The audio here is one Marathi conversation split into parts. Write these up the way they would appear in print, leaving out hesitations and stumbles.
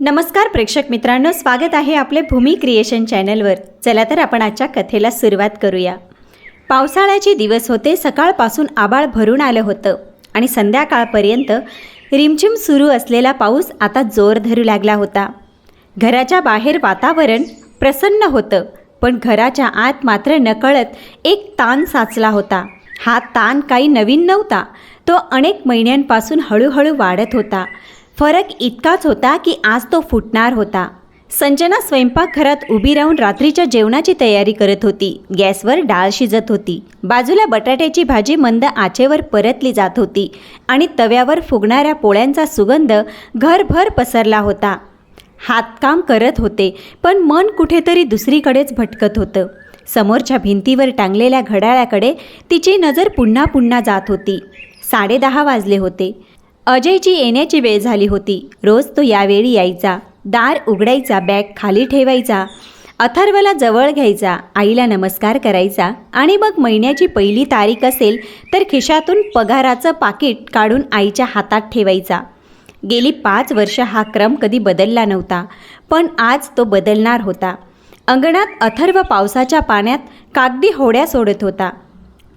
नमस्कार प्रेक्षक मित्रांनो, स्वागत आहे आपले भूमी क्रिएशन चॅनलवर। चला तर आपण आजच्या कथेला सुरुवात करूया। पावसाळ्याचे दिवस होते। सकाळपासून आभाळ भरून आलं होतं आणि संध्याकाळपर्यंत रिमझिम सुरू असलेला पाऊस आता जोर धरू लागला होता। घराच्या बाहेर वातावरण प्रसन्न होतं, पण घराच्या आत मात्र नकळत एक ताण साचला होता। हा ताण काही नवीन नव्हता, तो अनेक महिन्यांपासून हळूहळू वाढत होता। फरक इतकाच होता की आज तो फुटणार होता। संजना स्वयंपाकघरात उभी राहून रात्रीच्या जेवणाची तयारी करत होती। गॅसवर डाळ शिजत होती, बाजूला बटाट्याची भाजी मंद आचेवर परतली जात होती आणि तव्यावर फुगणाऱ्या पोळ्यांचा सुगंध घरभर पसरला होता। हातकाम करत होते, पण मन कुठेतरी दुसरीकडेच भटकत होतं। समोरच्या भिंतीवर टांगलेल्या घड्याळाकडे तिची नजर पुन्हा पुन्हा जात होती। 10:30 वाजले होते। अजयची येण्याची वेळ झाली होती। रोज तो यावेळी यायचा, दार उघडायचा, बॅग खाली ठेवायचा, अथर्वला जवळ घ्यायचा, आईला नमस्कार करायचा आणि मग महिन्याची पहिली तारीख असेल तर खिशातून पगाराचं पाकीट काढून आईच्या हातात ठेवायचा। गेली 5 वर्ष हा क्रम कधी बदलला नव्हता, पण आज तो बदलणार होता। अंगणात अथर्व पावसाच्या पाण्यात कागदी होड्या सोडत होता।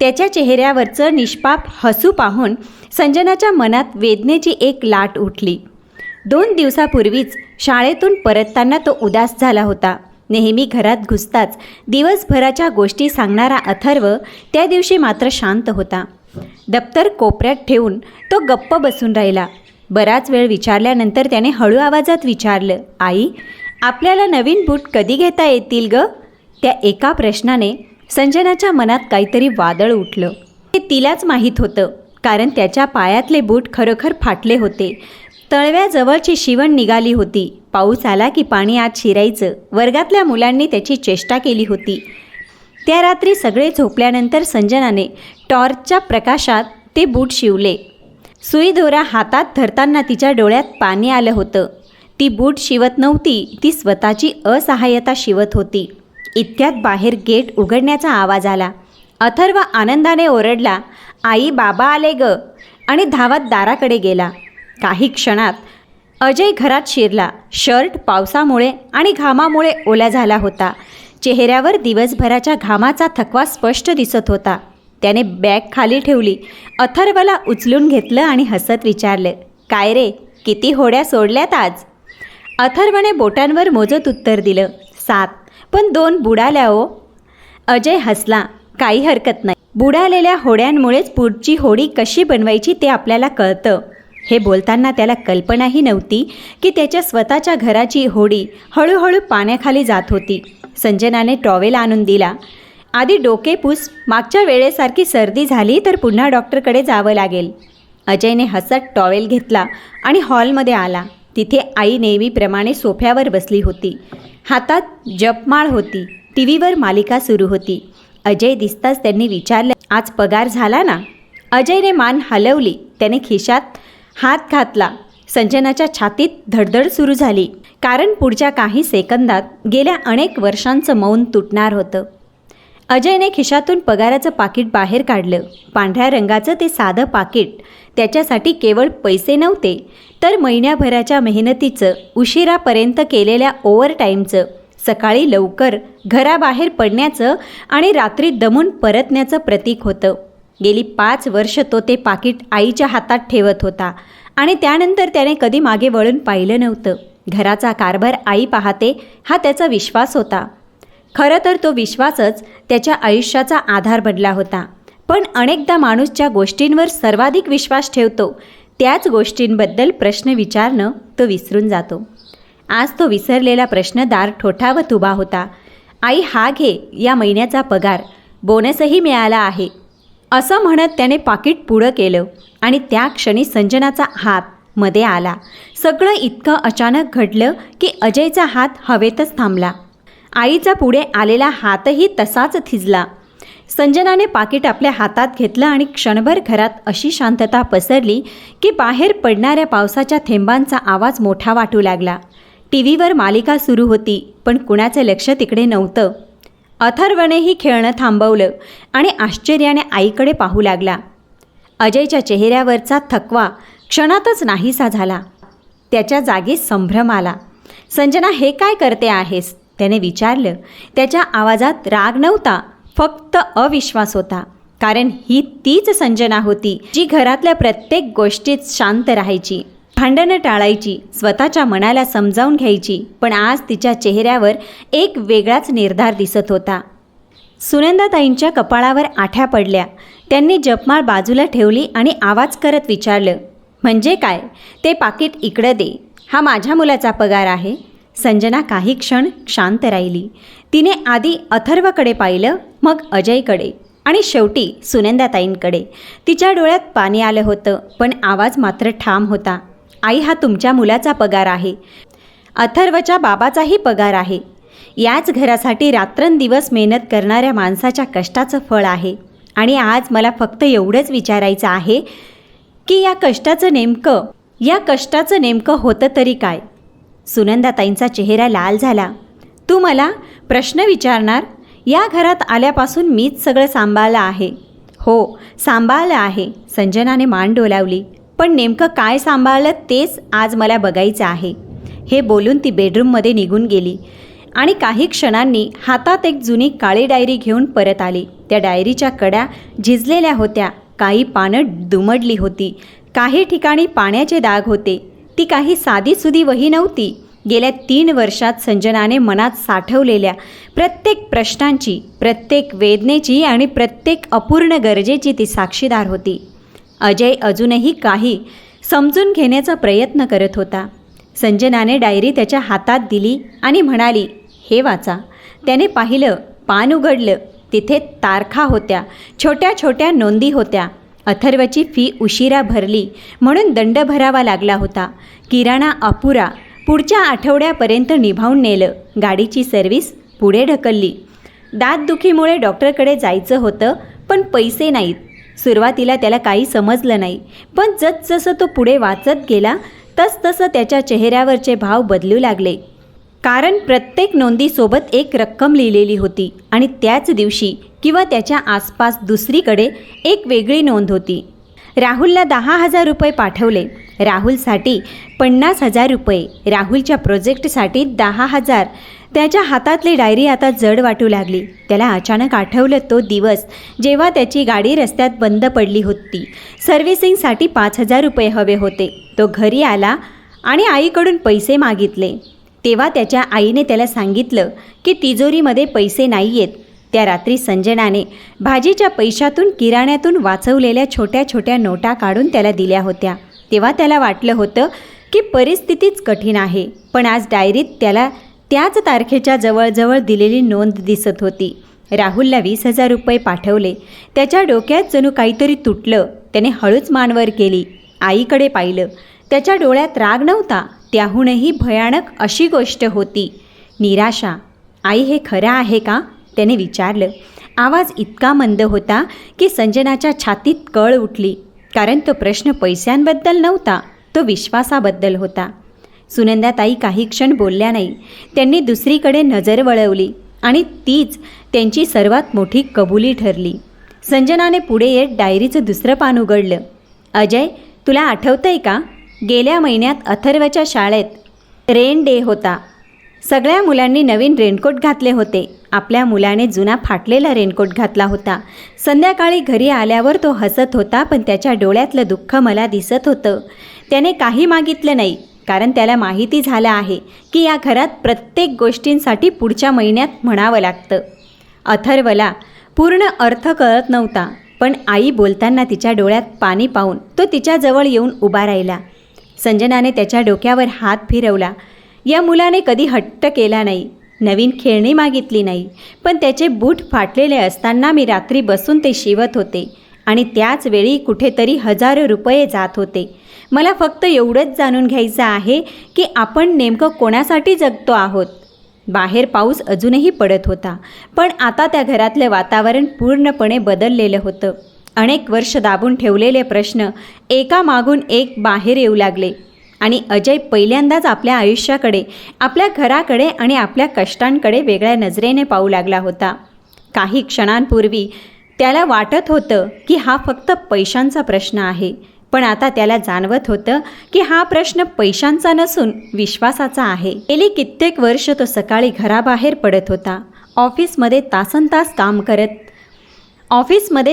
त्याच्या चेहऱ्यावरचं निष्पाप हसू पाहून संजनाच्या मनात वेदनेची एक लाट उठली। 2 दिवसापूर्वीच शाळेतून परतताना तो उदास झाला होता। नेहमी घरात घुसताच दिवसभराच्या गोष्टी सांगणारा अथर्व त्या दिवशी मात्र शांत होता। दप्तर कोपऱ्यात ठेवून तो गप्प बसून राहिला। बराच वेळ विचारल्यानंतर त्याने हळू आवाजात विचारलं, आई, आपल्याला नवीन बूट कधी घेता येतील ग? त्या एका प्रश्नाने संजनाच्या मनात काहीतरी वादळ उठलं। ते तिलाच माहीत होतं, कारण त्याच्या पायातले बूट खरोखर फाटले होते। तळव्याजवळची शिवण निघाली होती। पाऊस आला की पाणी आत शिरायचं। वर्गातल्या मुलांनी त्याची चेष्टा केली होती। त्या रात्री सगळे झोपल्यानंतर संजनाने टॉर्चच्या प्रकाशात ते बूट शिवले। सुई दोरा हातात धरताना तिच्या डोळ्यात पाणी आलं होतं। ती बूट शिवत नव्हती, ती स्वतःची असहाय्यता शिवत होती। इतक्यात बाहेर गेट उघडण्याचा आवाज आला। अथर्व आनंदाने ओरडला, आई, बाबा आले ग, आणि धावत दाराकडे गेला। काही क्षणात अजय घरात शिरला। शर्ट पावसामुळे आणि घामामुळे ओला झाला होता। चेहऱ्यावर दिवसभराच्या घामाचा थकवा स्पष्ट दिसत होता। त्याने बॅग खाली ठेवली, अथर्वला उचलून घेतलं आणि हसत विचारलं, काय रे, किती होड्या सोडल्यात आज? अथर्वने बोटांवर मोजत उत्तर दिलं, 7, पण 2 बुडाल्या हो। अजय हसला, काही हरकत नाही, बुडालेल्या होड्यांमुळेच पुढची होडी कशी बनवायची ते आपल्याला कळतं। हे बोलताना त्याला कल्पनाही नव्हती की त्याच्या स्वतःच्या घराची होडी हळूहळू पाण्याखाली जात होती। संजनाने टॉवेल आणून दिला। आधी डोके पुस, मागच्या वेळेसारखी सर्दी झाली तर पुन्हा डॉक्टरकडे जावं लागेल। अजयने हसत टॉवेल घेतला आणि हॉलमध्ये आला। तिथे आई नेहमीप्रमाणे सोफ्यावर बसली होती। हातात जपमाळ होती। टीव्हीवर मालिका सुरू होती। अजय दिसताच त्यांनी विचारलं, आज पगार झाला ना? अजयने मान हलवली। त्याने खिशात हात घातला। संजनाच्या छातीत धडधड सुरू झाली, कारण पुढच्या काही सेकंदात गेल्या अनेक वर्षांचं मौन तुटणार होतं। अजयने खिशातून पगाराचं पाकीट बाहेर काढलं। पांढऱ्या रंगाचं ते साधं पाकीट त्याच्यासाठी केवळ पैसे नव्हते, तर महिन्याभराच्या मेहनतीचं, उशिरापर्यंत केलेल्या ओव्हरटाईमचं, सकाळी लवकर घराबाहेर पडण्याचं आणि रात्री दमून परतण्याचं प्रतीक होतं। गेली 5 वर्ष तो ते पाकीट आईच्या हातात ठेवत होता आणि त्यानंतर त्याने कधी मागे वळून पाहिलं नव्हतं। घराचा कारभार आई पाहते हा त्याचा विश्वास होता। खरं तर तो विश्वासच त्याच्या आयुष्याचा आधार बनला होता। पण अनेकदा माणूस ज्या गोष्टींवर सर्वाधिक विश्वास ठेवतो त्याच गोष्टींबद्दल प्रश्न विचारणं तो विसरून जातो। आज तो विसरलेला प्रश्न दार ठोठावत उभा होता। आई, हा घे, या महिन्याचा पगार, बोनसही मिळाला आहे, असं म्हणत त्याने पाकीट पुढं केलं आणि त्या क्षणी संजनाचा हात मध्ये आला। सगळं इतकं अचानक घडलं की अजयचा हात हवेतच थांबला। आईचा पुढे आलेला हातही तसाच थिजला। संजनाने पाकीट आपल्या हातात घेतलं आणि क्षणभर घरात अशी शांतता पसरली की बाहेर पडणाऱ्या पावसाच्या थेंबांचा आवाज मोठा वाटू लागला। टीव्हीवर मालिका सुरू होती, पण कुणाचं लक्ष तिकडे नव्हतं। अथर्वनेही खेळणं थांबवलं आणि आश्चर्याने आईकडे पाहू लागला। अजयच्या चेहऱ्यावरचा थकवा क्षणातच नाहीसा झाला। त्याच्या जागी संभ्रम आला। संजना, हे काय करते आहेस? त्याने विचारलं. त्याच्या आवाजात राग नव्हता, फक्त अविश्वास होता. कारण ही तीच संजना होती जी घरातल्या प्रत्येक गोष्टीत शांत राहायची, भांडणं टाळायची, स्वतःच्या मनाला समजावून घ्यायची. पण आज तिच्या चेहऱ्यावर एक वेगळाच निर्धार दिसत होता. सुनंदाताईंच्या कपाळावर आठ्या पडल्या. त्यांनी जपमाळ बाजूला ठेवली आणि आवाज करत विचारलं, म्हणजे काय? ते पाकीट इकडं दे. हा माझ्या मुलाचा पगार आहे. संजना काही क्षण शांत राहिली. तिने आधी अथर्वकडे पाहिलं, मग अजयकडे आणि शेवटी सुनंदाताईंकडे. तिच्या डोळ्यात पाणी आलं होतं, पण आवाज मात्र ठाम होता. आई, हा तुमच्या मुलाचा पगार आहे. अथर्वच्या बाबाचाही पगार आहे. याच घरासाठी रात्रंदिवस मेहनत करणाऱ्या माणसाच्या कष्टाचं फळ आहे. आणि आज मला फक्त एवढंच विचारायचं आहे की या कष्टाचं नेमकं होतं तरी काय? सुनंदाताईंचा चेहरा लाल झाला. तू मला प्रश्न विचारणार? या घरात आल्यापासून मीच सगळं सांभाळलं आहे. हो, सांभाळलं आहे. संजनाने मान डोलावली. पण नेमकं काय सांभाळलं तेच आज मला बघायचं आहे. हे बोलून ती बेडरूममध्ये निघून गेली आणि काही क्षणांनी हातात एक जुनी काळी डायरी घेऊन परत आली. त्या डायरीच्या कड्या झिजलेल्या होत्या, काही पानं दुमडली होती, काही ठिकाणी पाण्याचे डाग होते. ती काही साधीसुधी वही नव्हती. गेल्या 3 वर्षात संजनाने मनात साठवलेल्या प्रत्येक प्रश्नांची, प्रत्येक वेदनेची आणि प्रत्येक अपूर्ण गरजेची ती साक्षीदार होती. अजय अजूनही काही समजून घेण्याचा प्रयत्न करत होता. संजनाने डायरी त्याच्या हातात दिली आणि म्हणाली, हे वाचा. त्याने पाहिलं, पान उघडलं. तिथे तारखा होत्या, छोट्या छोट्या नोंदी होत्या. अथर्वची फी उशिरा भरली म्हणून दंड भरावा लागला होता. किराणा अपुरा पुढच्या आठवड्यापर्यंत निभावून नेलं. गाडीची सर्व्हिस पुढे ढकलली. दातदुखीमुळे डॉक्टरकडे जायचं होतं, पण पैसे नाहीत. सुरुवातीला त्याला काही समजलं नाही, पण जसजसं तो पुढे वाचत गेला तसतसं त्याच्या चेहऱ्यावरचे भाव बदलू लागले. कारण प्रत्येक नोंदीसोबत एक रक्कम लिहिलेली होती आणि त्याच दिवशी किंवा त्याच्या आसपास दुसरीकडे एक वेगळी नोंद होती. राहुलला 10,000 रुपये पाठवले. राहुलसाठी 50,000 रुपये. राहुलच्या प्रोजेक्टसाठी 10,000. त्याच्या हातातली डायरी आता जड वाटू लागली. त्याला अचानक आठवलं तो दिवस जेव्हा त्याची गाडी रस्त्यात बंद पडली होती. सर्व्हिसिंगसाठी 5,000 रुपये हवे होते. तो घरी आला आणि आईकडून पैसे मागितले. तेव्हा त्याच्या आईने त्याला सांगितलं की तिजोरीमध्ये पैसे नाही आहेत. त्या रात्री संजनाने भाजीच्या पैशातून, किराण्यातून वाचवलेल्या छोट्या छोट्या नोटा काढून त्याला दिल्या होत्या. तेव्हा त्याला वाटलं होतं की परिस्थितीच कठीण आहे, पण आज डायरीत त्याला त्याच तारखेच्या जवळजवळ दिलेली नोंद दिसत होती. राहुलला 20,000 रुपये पाठवले. त्याच्या डोक्यात जणू काहीतरी तुटलं. त्याने हळूच मानवर केली. आईकडे पाहिलं. त्याच्या डोळ्यात राग नव्हता, त्याहूनही भयानक अशी गोष्ट होती, निराशा. आई, हे खरं आहे का? त्याने विचारलं. आवाज इतका मंद होता की संजनाच्या छातीत कळ उठली. कारण तो प्रश्न पैशांबद्दल नव्हता, तो विश्वासाबद्दल होता. सुनंदाताई काही क्षण बोलल्या नाही. त्यांनी दुसरीकडे नजर वळवली आणि तीच त्यांची सर्वात मोठी कबुली ठरली. संजनाने पुढे येत डायरीचं दुसरं पान उघडलं. अजय, तुला आठवतंय का? गेल्या महिन्यात अथर्वच्या शाळेत रेन डे होता. सगळ्या मुलांनी नवीन रेनकोट घातले होते. आपल्या मुलाने जुना फाटलेला रेनकोट घातला होता. संध्याकाळी घरी आल्यावर तो हसत होता, पण त्याच्या डोळ्यातलं दुःख मला दिसत होतं. त्याने काही मागितलं नाही, कारण त्याला माहिती झालं आहे की या घरात प्रत्येक गोष्टींसाठी पुढच्या महिन्यात म्हणावं लागतं. अथर्वला पूर्ण अर्थ कळत नव्हता, पण आई बोलताना तिच्या डोळ्यात पाणी पाहून तो तिच्याजवळ येऊन उभा राहिला. संजनाने त्याच्या डोक्यावर हात फिरवला. या मुलाने कधी हट्ट केला नाही, नवीन खेळणी मागितली नाही, पण त्याचे बूट फाटलेले असताना मी रात्री बसून ते शिवत होते आणि त्याच वेळी कुठेतरी 1,000 रुपये जात होते. मला फक्त एवढंच जाणून घ्यायचं आहे की आपण नेमकं कोणासाठी जगतो आहोत. बाहेर पाऊस अजूनही पडत होता, पण आता त्या घरातलं वातावरण पूर्णपणे बदललेलं होतं. अनेक वर्ष दाबून ठेवलेले प्रश्न एकामागून एक बाहेर येऊ लागले आणि अजय पहिल्यांदाच आपल्या आयुष्याकडे, आपल्या घराकडे आणि आपल्या कष्टांकडे वेगळ्या नजरेने पाहू लागला होता. काही क्षणांपूर्वी त्याला वाटत होतं की हा फक्त पैशांचा प्रश्न आहे, पण आता त्याला जाणवत होतं की हा प्रश्न पैशांचा नसून विश्वासाचा आहे. गेली कित्येक वर्ष तो सकाळी घराबाहेर पडत होता. ऑफिसमध्ये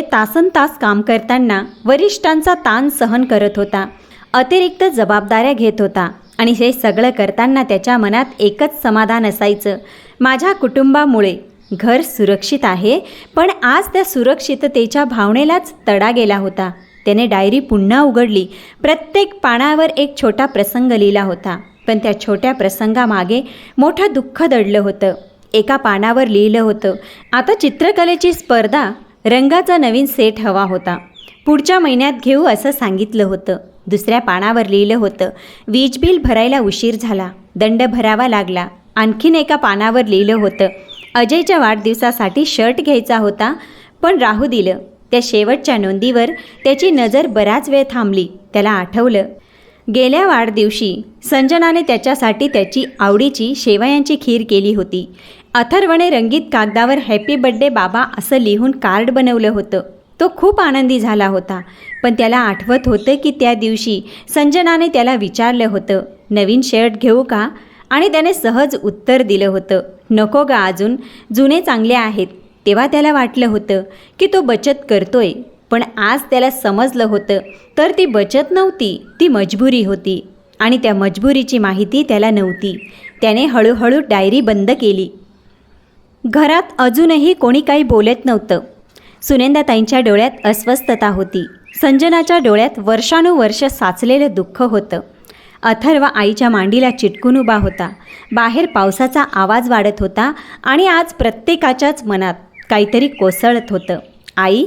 तासनतास काम करताना वरिष्ठांचा ताण सहन करत होता, अतिरिक्त जबाबदाऱ्या घेत होता आणि हे सगळं करताना त्याच्या मनात एकच समाधान असायचं, माझ्या कुटुंबामुळे घर सुरक्षित आहे. पण आज त्या सुरक्षिततेच्या भावनेलाच तडा गेला होता. त्याने डायरी पुन्हा उघडली. प्रत्येक पानावर एक छोटा प्रसंग लिहिला होता, पण त्या छोट्या प्रसंगामागे मोठं दुःख दडलं होतं. एका पानावर लिहिलं होतं, आता चित्रकलेची स्पर्धा, रंगाचा नवीन सेट हवा होता, पुढच्या महिन्यात घेऊ असं सांगितलं होतं. दुसऱ्या पानावर लिहिलं होतं, वीज बिल भरायला उशीर झाला, दंड भरावा लागला. आणखीन एका पानावर लिहिलं होतं, अजयच्या वाढदिवसासाठी शर्ट घ्यायचा होता पण राहू दिलं. त्या शेवटच्या नोंदीवर त्याची नजर बराच वेळ थांबली. त्याला आठवलं, गेल्या वाढदिवशी संजनाने त्याच्यासाठी त्याची आवडीची शेवयांची खीर केली होती. अथर्वने रंगीत कागदावर हॅपी बर्थडे बाबा असं लिहून कार्ड बनवलं होतं. तो खूप आनंदी झाला होता, पण त्याला आठवत होतं की त्या दिवशी संजनाने त्याला विचारलं होतं, नवीन शर्ट घेऊ का? आणि त्याने सहज उत्तर दिलं होतं, नको गा, अजून जुने चांगले आहेत. तेव्हा त्याला वाटलं होतं की तो बचत करतोय, पण आज त्याला समजलं होतं तर ती बचत नव्हती, ती मजबुरी होती आणि त्या मजबुरीची माहिती त्याला नव्हती. त्याने हळूहळू डायरी बंद केली. घरात अजूनही कोणी काही बोलत नव्हतं. सुनंदाताईंच्या डोळ्यात अस्वस्थता होती. संजनाच्या डोळ्यात वर्षानुवर्ष साचलेलं दुःख होतं. अथर्व आईच्या मांडीला चिटकून उभा होता. बाहेर पावसाचा आवाज वाढत होता आणि आज प्रत्येकाच्याच मनात काहीतरी कोसळत होतं. आई?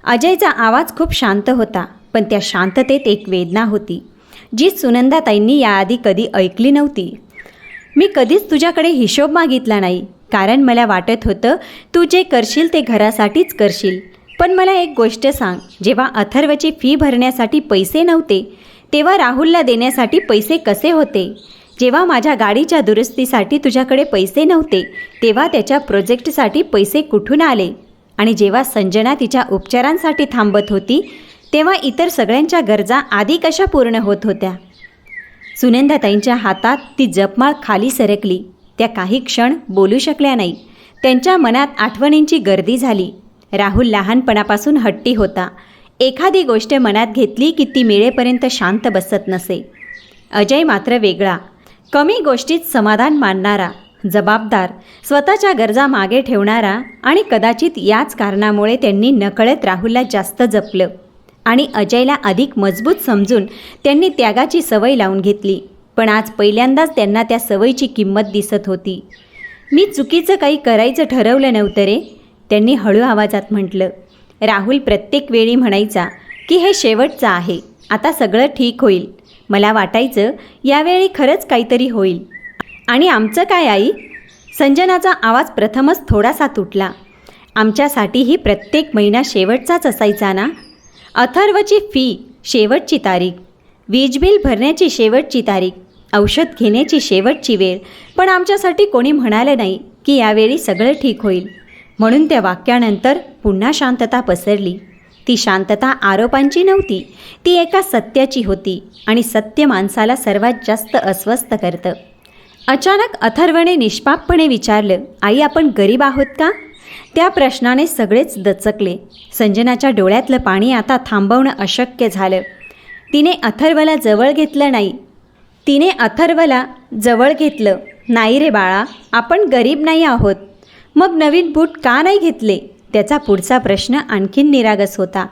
अजयचा आवाज खूप शांत होता, पण त्या शांततेत एक वेदना होती जी सुनंदाताईंनी याआधी कधी ऐकली नव्हती. मी कधीच तुझ्याकडे हिशोब मागितला नाही, कारण मला वाटत होतं तू जे करशील ते घरासाठीच करशील. पण मला एक गोष्ट सांग, जेव्हा अथर्वची फी भरण्यासाठी पैसे नव्हते तेव्हा राहुलला देण्यासाठी पैसे कसे होते? जेव्हा माझ्या गाडीच्या दुरुस्तीसाठी तुझ्याकडे पैसे नव्हते तेव्हा त्याच्या प्रोजेक्टसाठी पैसे कुठून आले? आणि जेव्हा संजना तिच्या उपचारांसाठी थांबत होती तेव्हा इतर सगळ्यांच्या गरजा आधी कशा पूर्ण होत होत्या? सुनंदाताईंच्या हातात ती जपमाळ खाली सरकली. त्या काही क्षण बोलू शकल्या नाही. त्यांच्या मनात आठवणींची गर्दी झाली. राहुल लहानपणापासून हट्टी होता. एखादी गोष्ट मनात घेतली की ती मिळेपर्यंत शांत बसत नसे. अजय मात्र वेगळा, कमी गोष्टीत समाधान मानणारा, जबाबदार, स्वतःच्या गरजा मागे ठेवणारा आणि कदाचित याच कारणामुळे त्यांनी नकळत राहुलला जास्त जपलं आणि अजयला अधिक मजबूत समजून त्यांनी त्यागाची सवय लावून घेतली. पण आज पहिल्यांदाच त्यांना त्या सवयीची किंमत दिसत होती. मी चुकीचं काही करायचं ठरवलं नव्हतं रे, त्यांनी हळू आवाजात म्हटलं. राहुल प्रत्येक वेळी म्हणायचा की हे शेवटचं आहे, आता सगळं ठीक होईल. मला वाटायचं यावेळी खरंच काहीतरी होईल. आणि आमचं काय आई? संजनाचा आवाज प्रथमच थोडासा तुटला. आमच्यासाठीही प्रत्येक महिना शेवटचाच असायचा ना. अथर्वची फी शेवटची तारीख, वीज बिल भरण्याची शेवटची तारीख, औषध घेण्याची शेवटची वेळ, पण आमच्यासाठी कोणी म्हणालं नाही की यावेळी सगळं ठीक होईल. म्हणून त्या वाक्यानंतर पुन्हा शांतता पसरली. ती शांतता आरोपांची नव्हती, ती एका सत्याची होती आणि सत्य माणसाला सर्वात जास्त अस्वस्थ करतं. अचानक अथर्वने निष्पापपणे विचारलं, आई आपण गरीब आहोत का? त्या प्रश्नाने सगळेच दचकले. संजनाच्या डोळ्यातलं पाणी आता थांबवणं अशक्य झालं. तिने अथर्वला जवळ घेतलं नाही रे बाळा, आपण गरीब नाही आहोत. मग नवीन बूट का नाही घेतले? त्याचा पुढचा प्रश्न आणखीन निरागस होता.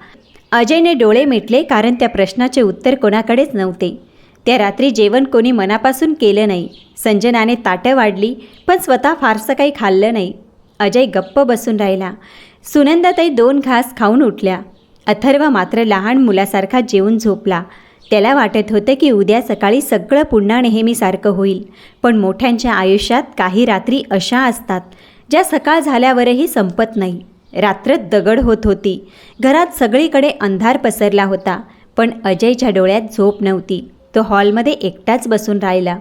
अजयने डोळे मिटले, कारण त्या प्रश्नाचे उत्तर कोणाकडेच नव्हते. त्या रात्री जेवण कोणी मनापासून केलं नाही. संजनाने ताटं वाढली पण स्वतः फारसं काही खाल्लं नाही. अजय गप्प बसून राहिला. सुनंदाताई 2 घास खाऊन उठल्या. अथर्व मात्र लहान मुलासारखा जेवून झोपला. त्याला वाटत होतं की उद्या सकाळी सगळं पुन्हा नेहमीसारखं होईल. पण मोठ्यांच्या आयुष्यात काही रात्री अशा असतात ज्या सकाळ झाल्यावरही संपत नाही. रात्र दगड होत होती. घरात सगळीकडे अंधार पसरला होता, पण अजयच्या डोळ्यात झोप नव्हती. तो हॉलमध्ये एकटाच बसून राहिला.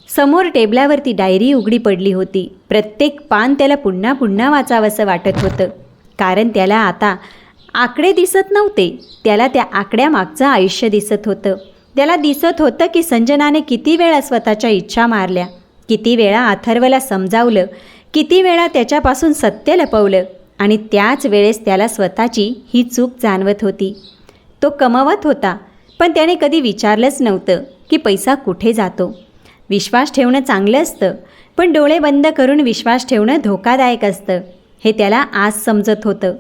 समोर टेबलावरती डायरी उघडी पडली होती. प्रत्येक पान त्याला पुन्हा पुन्हा वाचावंसं वाटत होतं, कारण त्याला आता आकडे दिसत नव्हते, त्याला त्या आकड्यामागचं आयुष्य दिसत होतं. त्याला दिसत होतं की संजनाने किती वेळा स्वतःच्या इच्छा मारल्या, किती वेळा अथर्वला समजावलं, किती वेळा त्याच्यापासून सत्य लपवलं, आणि त्याच वेळेस त्याला स्वतःची ही चूक जाणवत होती. तो कमवत होता, पण त्याने कधी विचारलंच नव्हतं की पैसा कुठे जातो. विश्वास ठेवणं चांगलं असतं, पण डोळे बंद करून विश्वास ठेवणं धोकादायक असतं, हे त्याला आज समजत होतं.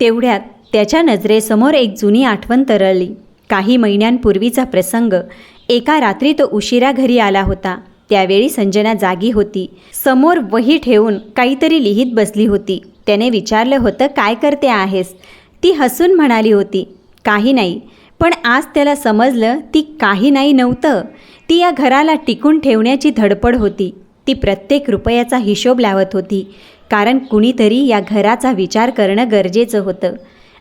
तेवढ्यात त्याच्या नजरेसमोर एक जुनी आठवण तरळली. काही महिन्यांपूर्वीचा प्रसंग. एका रात्री तो उशिरा घरी आला होता. त्यावेळी संजना जागी होती. समोर वही ठेवून काहीतरी लिहित बसली होती. त्याने विचारलं होतं, काय करते आहेस? ती हसून म्हणाली होती, काही नाही. पण आज त्याला समजलं ती काही नाही नव्हतं. ती या घराला टिकून ठेवण्याची धडपड होती. ती प्रत्येक रुपयाचा हिशोब लावत होती, कारण कुणीतरी या घराचा विचार करणं गरजेचं होतं.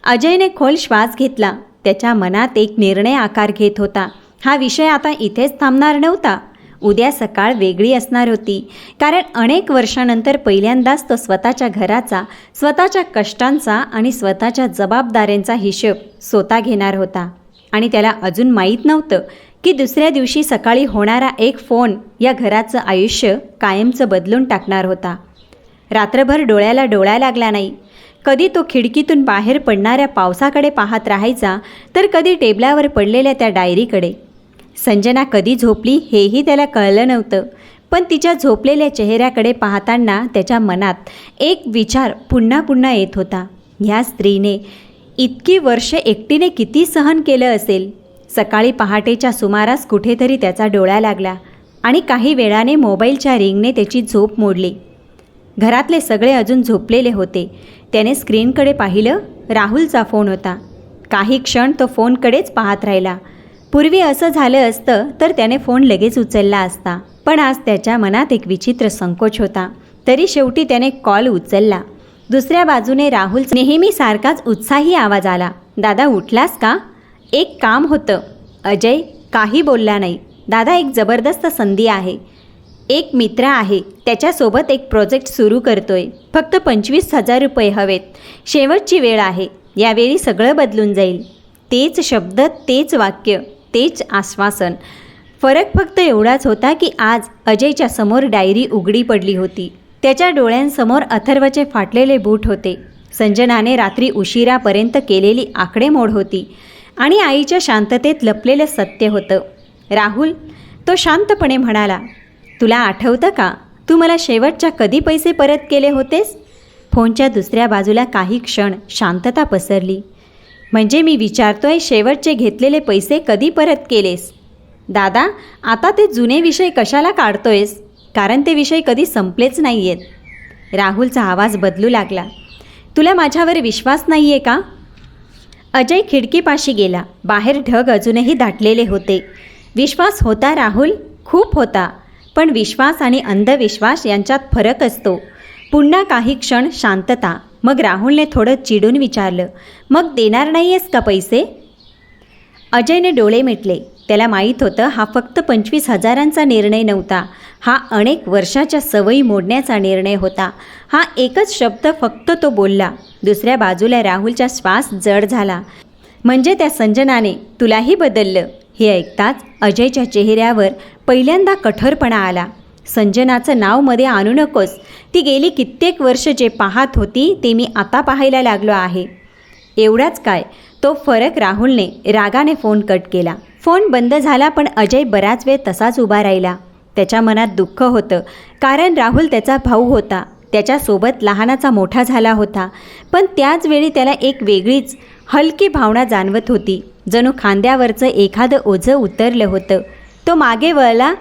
अजयने खोल श्वास घेतला. त्याच्या मनात एक निर्णय आकार घेत होता. हा विषय आता इथेच थांबणार नव्हता. उद्या सकाळ वेगळी असणार होती, कारण अनेक वर्षानंतर पहिल्यांदाच तो स्वतःच्या घराचा, स्वतःच्या कष्टांचा आणि स्वतःच्या जबाबदाऱ्यांचा हिशोब स्वतः घेणार होता. आणि त्याला अजून माहीत नव्हतं की दुसऱ्या दिवशी सकाळी होणारा एक फोन या घराचं आयुष्य कायमचं बदलून टाकणार होता. रात्रभर डोळ्याला डोळा लागला नाही. कधी तो खिडकीतून बाहेर पडणाऱ्या पावसाकडे पाहत राहायचा, तर कधी टेबलावर पडलेल्या त्या डायरीकडे. संजना कधी झोपली हेही त्याला कळलं नव्हतं, पण तिच्या झोपलेल्या चेहऱ्याकडे पाहताना त्याच्या मनात एक विचार पुन्हा पुन्हा येत होता. ह्या स्त्रीने इतकी वर्ष एकटीने किती सहन केलं असेल. सकाळी पहाटेच्या सुमारास कुठेतरी त्याचा डोळा लागला आणि काही वेळाने मोबाईलच्या रिंगने त्याची झोप मोडली. घरातले सगळे अजून झोपलेले होते. त्याने स्क्रीनकडे पाहिलं. राहुलचा फोन होता. काही क्षण तो फोनकडेच पाहत राहिला. पूर्वी असं झालं असतं तर त्याने फोन लगेच उचलला असता, पण आज त्याच्या मनात एक विचित्र संकोच होता. तरी शेवटी त्याने कॉल उचलला. दुसऱ्या बाजूने राहुल नेहमीसारखाच उत्साही आवाज आला. दादा उठलास का? एक काम होतं. अजय काही बोलला नाही. दादा एक जबरदस्त संधी आहे. एक मित्र आहे, त्याच्यासोबत एक प्रोजेक्ट सुरू करतोय. फक्त 25,000 रुपये हवेत. शेवटची वेळ आहे. यावेळी सगळं बदलून जाईल. तेच शब्द, तेच वाक्य, तेच आश्वासन. फरक फक्त एवढाच होता की आज अजयच्या समोर डायरी उघडी पडली होती. त्याच्या डोळ्यांसमोर अथर्वचे फाटलेले बूट होते. संजनाने रात्री उशिरापर्यंत केलेली आकडेमोड होती आणि आईच्या शांततेत लपलेलं सत्य होतं. राहुल, तो शांतपणे म्हणाला, तुला आठवतं का, तू मला शेवटच्या कधी पैसे परत केले होतेस? फोनच्या दुसऱ्या बाजूला काही क्षण शांतता पसरली. म्हणजे मी विचारतोय, शेवटचे घेतलेले पैसे कधी परत केलेस? दादा, आता ते जुने विषय कशाला काढतोयस? कारण ते विषय कधी संपलेच नाही आहेत. राहुलचा आवाज बदलू लागला. तुला माझ्यावर विश्वास नाही आहे का? अजय खिडकीपाशी गेला. बाहेर ढग अजूनही दाटलेले होते. विश्वास होता राहुल, खूप होता. पण विश्वास आणि अंधविश्वास यांच्यात फरक असतो. पुन्हा काही क्षण शांतता. मग राहुलने थोडं चिडून विचारलं, मग देणार नाही आहेस का पैसे? अजयने डोळे मिटले. त्याला माहीत होतं हा फक्त 25,000चा निर्णय नव्हता. हा अनेक वर्षाच्या सवयी मोडण्याचा निर्णय होता. हा एकच शब्द फक्त तो बोलला. दुसऱ्या बाजूला राहुलचा श्वास जड झाला. म्हणजे त्या संजनाने तुलाही बदललं. हे ऐकताच अजयच्या चेहऱ्यावर पहिल्यांदा कठोरपणा आला. संजनाचं नाव मध्ये आणू नकोस. ती गेली कित्येक वर्ष जे पाहत होती ते मी आता पाहायला लागलो आहे. एवढाच काय, तो फरक. राहुलने रागाने फोन कट केला. फोन बंद झाला, पण अजय बराच वेळ तसाच उभा राहिला. त्याच्या मनात दुःख होतं, कारण राहुल त्याचा भाऊ होता. त्याच्यासोबत लहानाचा मोठा झाला होता. पण त्याच वेळी त्याला एक वेगळीच हलकी भावना जाणवत होती, जणू खांद्यावरचं एखादं ओझं उतरलं होतं. तो मागे वळला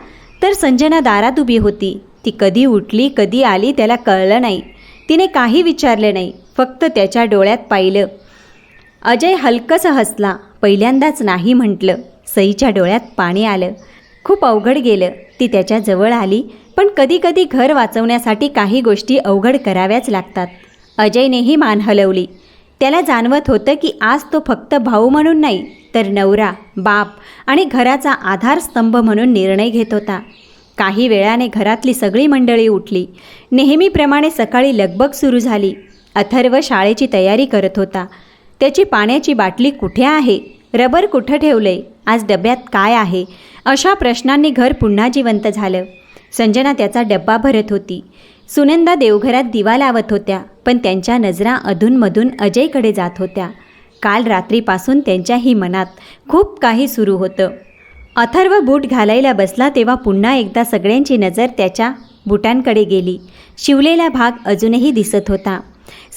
तर संजना दारात उभी होती. ती कधी उठली, कधी आली त्याला कळलं नाही. तिने काही विचारलं नाही, फक्त त्याच्या डोळ्यात पाहिलं. अजय हलकंसं हसला. पहिल्यांदाच नाही म्हटलं. सईच्या डोळ्यात पाणी आलं. खूप अवघड गेलं. ती त्याच्या जवळ आली, पण कधी कधी घर वाचवण्यासाठी काही गोष्टी अवघड कराव्याच लागतात. अजयनेही मान हलवली. त्याला जाणवत होतं की आज तो फक्त भाऊ म्हणून नाही, तर नवरा, बाप आणि घराचा आधारस्तंभ म्हणून निर्णय घेत होता. काही वेळाने घरातली सगळी मंडळी उठली. नेहमीप्रमाणे सकाळी लगबग सुरू झाली. अथर्व शाळेची तयारी करत होता. त्याची पाण्याची बाटली कुठे आहे, रबर कुठं ठेवलंय, आज डब्यात काय आहे, अशा प्रश्नांनी घर पुन्हा जिवंत झालं. संजना त्याचा डब्बा भरत होती. सुनंदा देवघरात दिवा लावत होत्या, पण त्यांच्या नजरा अधूनमधून अजयकडे जात होत्या. काल रात्रीपासून त्यांच्याही मनात खूप काही सुरू होतं. अथर्व बूट घालायला बसला तेव्हा पुन्हा एकदा सगळ्यांची नजर त्याच्या बुटांकडे गेली. शिवलेला भाग अजूनही दिसत होता.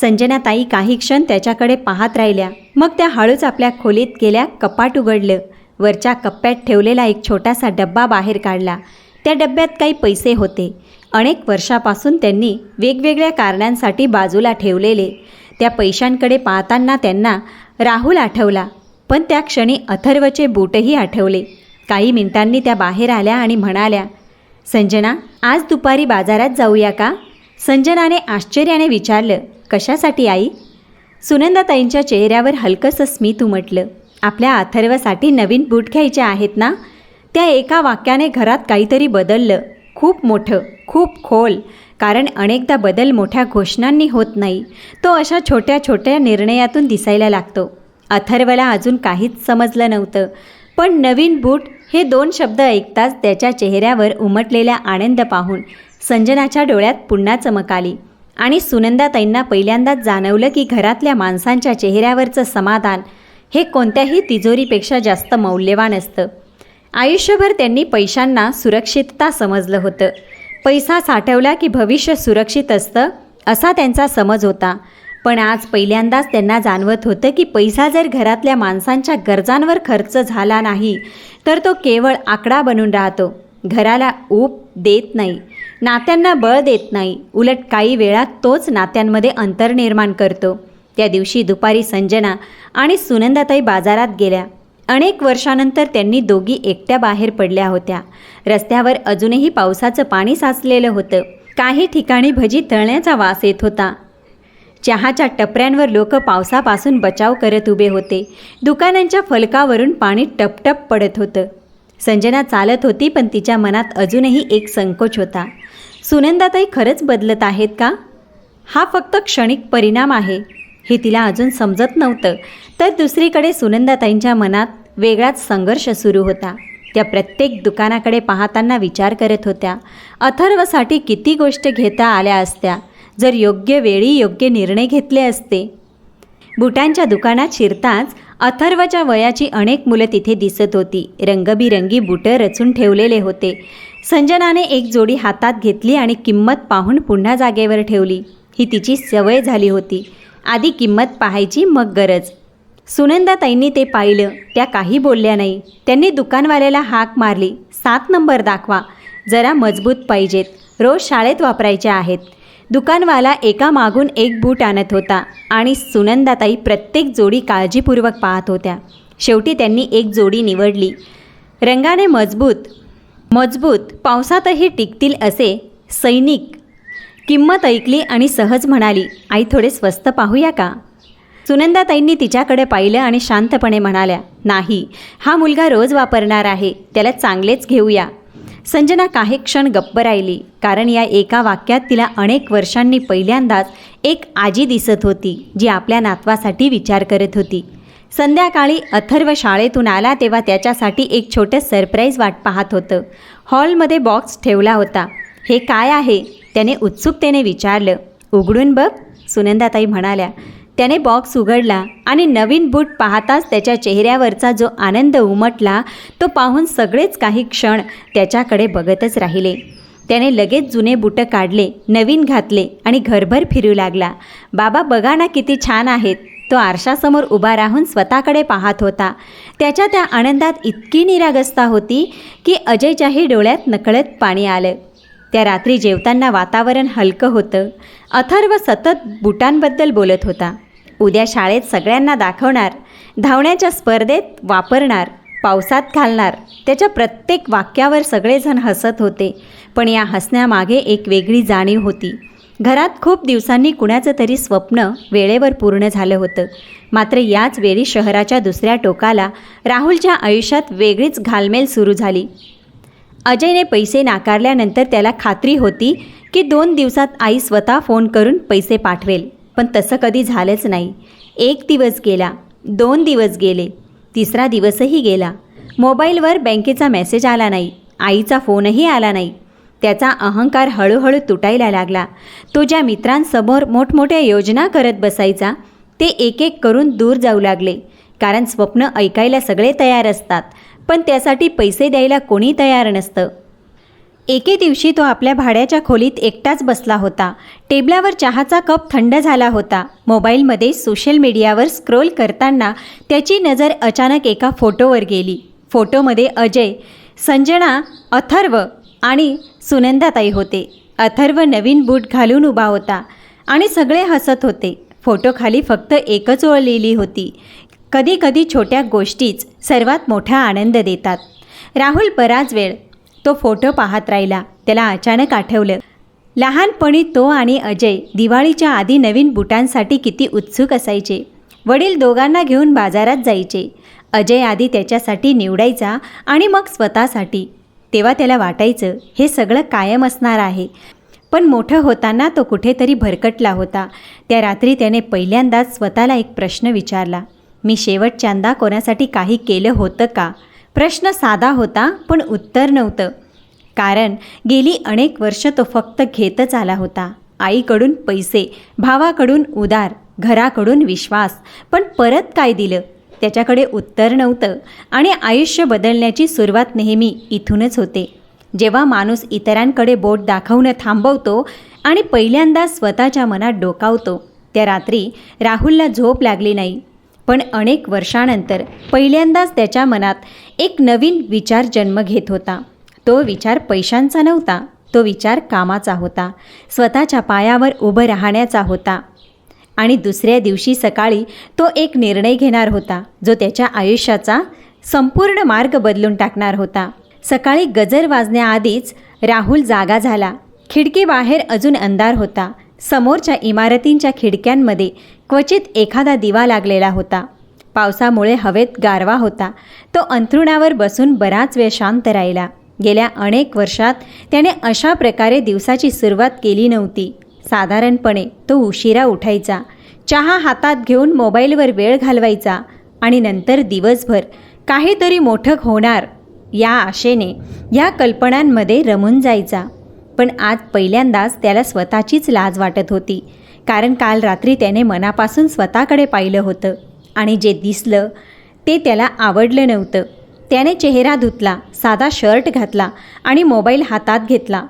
संजनाताई काही क्षण त्याच्याकडे पाहत राहिल्या. मग त्या हळूच आपल्या खोलीत गेल्या. कपाट उघडलं. वरच्या कप्प्यात ठेवलेला एक छोटासा डब्बा बाहेर काढला. त्या डब्यात काही पैसे होते. अनेक वर्षापासून त्यांनी वेगवेगळ्या कारणांसाठी बाजूला ठेवलेले. त्या पैशांकडे पाहताना त्यांना राहुल आठवला, पण त्या क्षणी अथर्वचे बूटही आठवले. काही मिनिटांनी त्या बाहेर आल्या आणि म्हणाल्या, संजना, आज दुपारी बाजारात जाऊया का? संजनाने आश्चर्याने विचारलं, कशासाठी आई? सुनंदाताईंच्या चेहऱ्यावर हलकंसं स्मित उमटलं. आपल्या अथर्वसाठी नवीन बूट घ्यायचे आहेत ना? त्या एका वाक्याने घरात काहीतरी बदललं. खूप मोठं, खूप खोल. कारण अनेकदा बदल मोठ्या घोषणांनी होत नाही, तो अशा छोट्या छोट्या निर्णयातून दिसायला लागतो. अथर्वला अजून काहीच समजलं नव्हतं, पण नवीन बूट हे 2 शब्द ऐकताच त्याच्या चेहऱ्यावर उमटलेला आनंद पाहून संजनाच्या डोळ्यात पुन्हा चमक आली. आणि सुनंदाताईंना पहिल्यांदाच जाणवलं की घरातल्या माणसांच्या चेहऱ्यावरचं समाधान हे कोणत्याही तिजोरीपेक्षा जास्त मौल्यवान असतं. आयुष्यभर त्यांनी पैशांना सुरक्षितता समजलं होतं. पैसा साठवला की भविष्य सुरक्षित असतं असा त्यांचा समज होता. पण आज पहिल्यांदाच त्यांना जाणवत होतं की पैसा जर घरातल्या माणसांच्या गरजांवर खर्च झाला नाही तर तो केवळ आकडा बनून राहतो. घराला ऊब देत नाही, नात्यांना बळ देत नाही, उलट काही वेळा तोच नात्यांमध्ये अंतर निर्माण करतो. त्या दिवशी दुपारी संजना आणि सुनंदाताई बाजारात गेल्या. अनेक वर्षानंतर त्यांनी दोघी एकट्या बाहेर पडल्या होत्या. रस्त्यावर अजूनही पावसाचं पाणी साचलेलं होतं. काही ठिकाणी भजी तळण्याचा वास येत होता. चहाच्या टपऱ्यांवर लोक पावसापासून बचाव करत उभे होते. दुकानांच्या फलकावरून पाणी टपटप पडत होतं. संजना चालत होती, पण तिच्या मनात अजूनही एक संकोच होता. सुनंदाताई खरंच बदलत आहेत का? हा फक्त क्षणिक परिणाम आहे हे तिला अजून समजत नव्हतं. तर दुसरीकडे सुनंदाताईंच्या मनात वेगळाच संघर्ष सुरू होता. त्या प्रत्येक दुकानाकडे पाहताना विचार करत होत्या, अथर्वसाठी किती गोष्टी घेता आल्या असत्या जर योग्य वेळी योग्य निर्णय घेतले असते. बुटांच्या दुकानात शिरताच अथर्वच्या वयाची अनेक मुलं तिथे दिसत होती. रंगबिरंगी बुटं रचून ठेवलेले होते. संजनाने एक जोडी हातात घेतली आणि किंमत पाहून पुन्हा जागेवर ठेवली. ही तिची सवय झाली होती. आधी किंमत पाहायची, मग गरज. सुनंदाताईंनी ते पाहिलं. त्या काही बोलल्या नाही. त्यांनी दुकानवाल्याला हाक मारली, 7 नंबर दाखवा, जरा मजबूत पाहिजेत, रोज शाळेत वापरायच्या आहेत. दुकानवाला एका मागून एक बूट आणत होता आणि सुनंदाताई प्रत्येक जोडी काळजीपूर्वक पाहत होत्या. शेवटी त्यांनी एक जोडी निवडली. रंगाने मजबूत, पावसातही टिकतील असे सैनिक. किंमत ऐकली आणि सहज म्हणाली, आई थोडे स्वस्त पाहूया का? सुनंदाताईंनी तिच्याकडे पाहिलं आणि शांतपणे म्हणाल्या, नाही, हा मुलगा रोज वापरणार आहे, त्याला चांगलेच घेऊया. संजना काही क्षण गप्प राहिली, कारण या एका वाक्यात तिला अनेक वर्षांनी पहिल्यांदाच एक आजी दिसत होती, जी आपल्या नातवासाठी विचार करत होती. संध्याकाळी अथर्व शाळेतून आला तेव्हा त्याच्यासाठी एक छोटं सरप्राईज वाट पाहत होतं. हॉलमध्ये बॉक्स ठेवला होता. हे काय आहे? त्याने उत्सुकतेने विचारलं. उघडून बघ, सुनंदाताई म्हणाल्या. त्याने बॉक्स उघडला आणि नवीन बूट पाहताच त्याच्या चेहऱ्यावरचा जो आनंद उमटला तो पाहून सगळेच काही क्षण त्याच्याकडे बघतच राहिले. त्याने लगेच जुने बुटं काढले, नवीन घातले आणि घरभर फिरू लागला. बाबा बघा ना किती छान आहेत. तो आरशासमोर उभा राहून स्वतःकडे पाहत होता. त्याच्या त्या आनंदात इतकी निरागसता होती की अजयच्याही डोळ्यात नकळत पाणी आलं. त्या रात्री जेवताना वातावरण हलकं होतं. अथर्व सतत बुटांबद्दल बोलत होता. उद्या शाळेत सगळ्यांना दाखवणार, धावण्याच्या स्पर्धेत वापरणार, पावसात घालणार. त्याच्या प्रत्येक वाक्यावर सगळेजण हसत होते, पण या हसण्यामागे एक वेगळी जाणीव होती. घरात खूप दिवसांनी कुणाचं तरी स्वप्न वेळेवर पूर्ण झालं होतं. मात्र याच वेळी शहराच्या दुसऱ्या टोकाला राहुलच्या आयुष्यात वेगळीच घालमेल सुरू झाली. अजयने पैसे नाकारल्यानंतर त्याला खात्री होती की 2 दिवसात आई स्वतः फोन करून पैसे पाठवेल, पण तसं कधी झालंच नाही. 1 दिवस गेला, 2 दिवस गेले, 3रा दिवसही गेला. मोबाईलवर बँकेचा मेसेज आला नाही, आईचा फोनही आला नाही. त्याचा अहंकार हळूहळू तुटायला लागला. तो ज्या मित्रांसमोर मोठमोठ्या योजना करत बसायचा ते एक एक करून दूर जाऊ लागले. कारण स्वप्न ऐकायला सगळे तयार असतात, पण त्यासाठी पैसे द्यायला कोणी तयार नसतं. एके दिवशी तो आपल्या भाड्याच्या खोलीत एकटाच बसला होता. टेबलावर चहाचा कप थंड झाला होता. मोबाईलमध्ये सोशल मीडियावर स्क्रोल करताना त्याची नजर अचानक एका फोटोवर गेली. फोटोमध्ये अजय, संजना, अथर्व आणि सुनंदाताई होते. अथर्व नवीन बूट घालून उभा होता आणि सगळे हसत होते. फोटोखाली फक्त एकच ओळ लिहिली होती, कधी कधी छोट्या गोष्टीच सर्वात मोठा आनंद देतात. राहुल बराच वेळ तो फोटो पाहत राहिला. त्याला अचानक आठवलं, लहानपणी तो आणि अजय दिवाळीच्या आधी नवीन बुटांसाठी किती उत्सुक असायचे. वडील दोघांना घेऊन बाजारात जायचे. अजय आधी त्याच्यासाठी निवडायचा आणि मग स्वतःसाठी. तेव्हा त्याला वाटायचं हे सगळं कायम असणार आहे. पण मोठं होताना तो कुठेतरी भरकटला होता. त्या रात्री त्याने पहिल्यांदाच स्वतःला एक प्रश्न विचारला, मी शेवटच्यांदा कोणासाठी काही केलं होतं का? प्रश्न साधा होता, पण उत्तर नव्हतं. कारण गेली अनेक वर्ष तो फक्त घेतच आला होता. आईकडून पैसे, भावाकडून उधार, घराकडून विश्वास, पण परत काय दिलं? त्याच्याकडे उत्तर नव्हतं. आणि आयुष्य बदलण्याची सुरुवात नेहमी इथूनच होते, जेव्हा माणूस इतरांकडे बोट दाखवणं थांबवतो आणि पहिल्यांदा स्वतःच्या मनात डोकावतो. त्या रात्री राहुलला झोप लागली नाही. पण अनेक वर्षानंतर पहिल्यांदाच त्याच्या मनात एक नवीन विचार जन्म घेत होता. तो विचार पैशांचा नव्हता, तो विचार कामाचा होता, स्वतःच्या पायावर उभं राहण्याचा होता. आणि दुसऱ्या दिवशी सकाळी तो एक निर्णय घेणार होता, जो त्याच्या आयुष्याचा संपूर्ण मार्ग बदलून टाकणार होता. सकाळी गजर वाजण्याआधीच राहुल जागा झाला. खिडकीबाहेर अजून अंधार होता. समोरच्या इमारतींच्या खिडक्यांमध्ये क्वचित एखादा दिवा लागलेला होता. पावसामुळे हवेत गारवा होता. तो अंथरुणावर बसून बराच वेळ शांत राहिला. गेल्या अनेक वर्षात त्याने अशा प्रकारे दिवसाची सुरुवात केली नव्हती. साधारणपणे तो उशिरा उठायचा, चहा हातात घेऊन मोबाईलवर वेळ घालवायचा आणि नंतर दिवसभर काहीतरी मोठं होणार या आशेने, या कल्पनांमध्ये रमून जायचा. पण आज पहिल्यांदाच त्याला स्वतःचीच लाज वाटत होती. कारण काल रात्री त्याने मनापासून स्वतःकडे पाहिलं होतं आणि जे दिसलं ते त्याला आवडलं नव्हतं. त्याने चेहरा धुतला, साधा शर्ट घातला आणि मोबाईल हातात घेतला.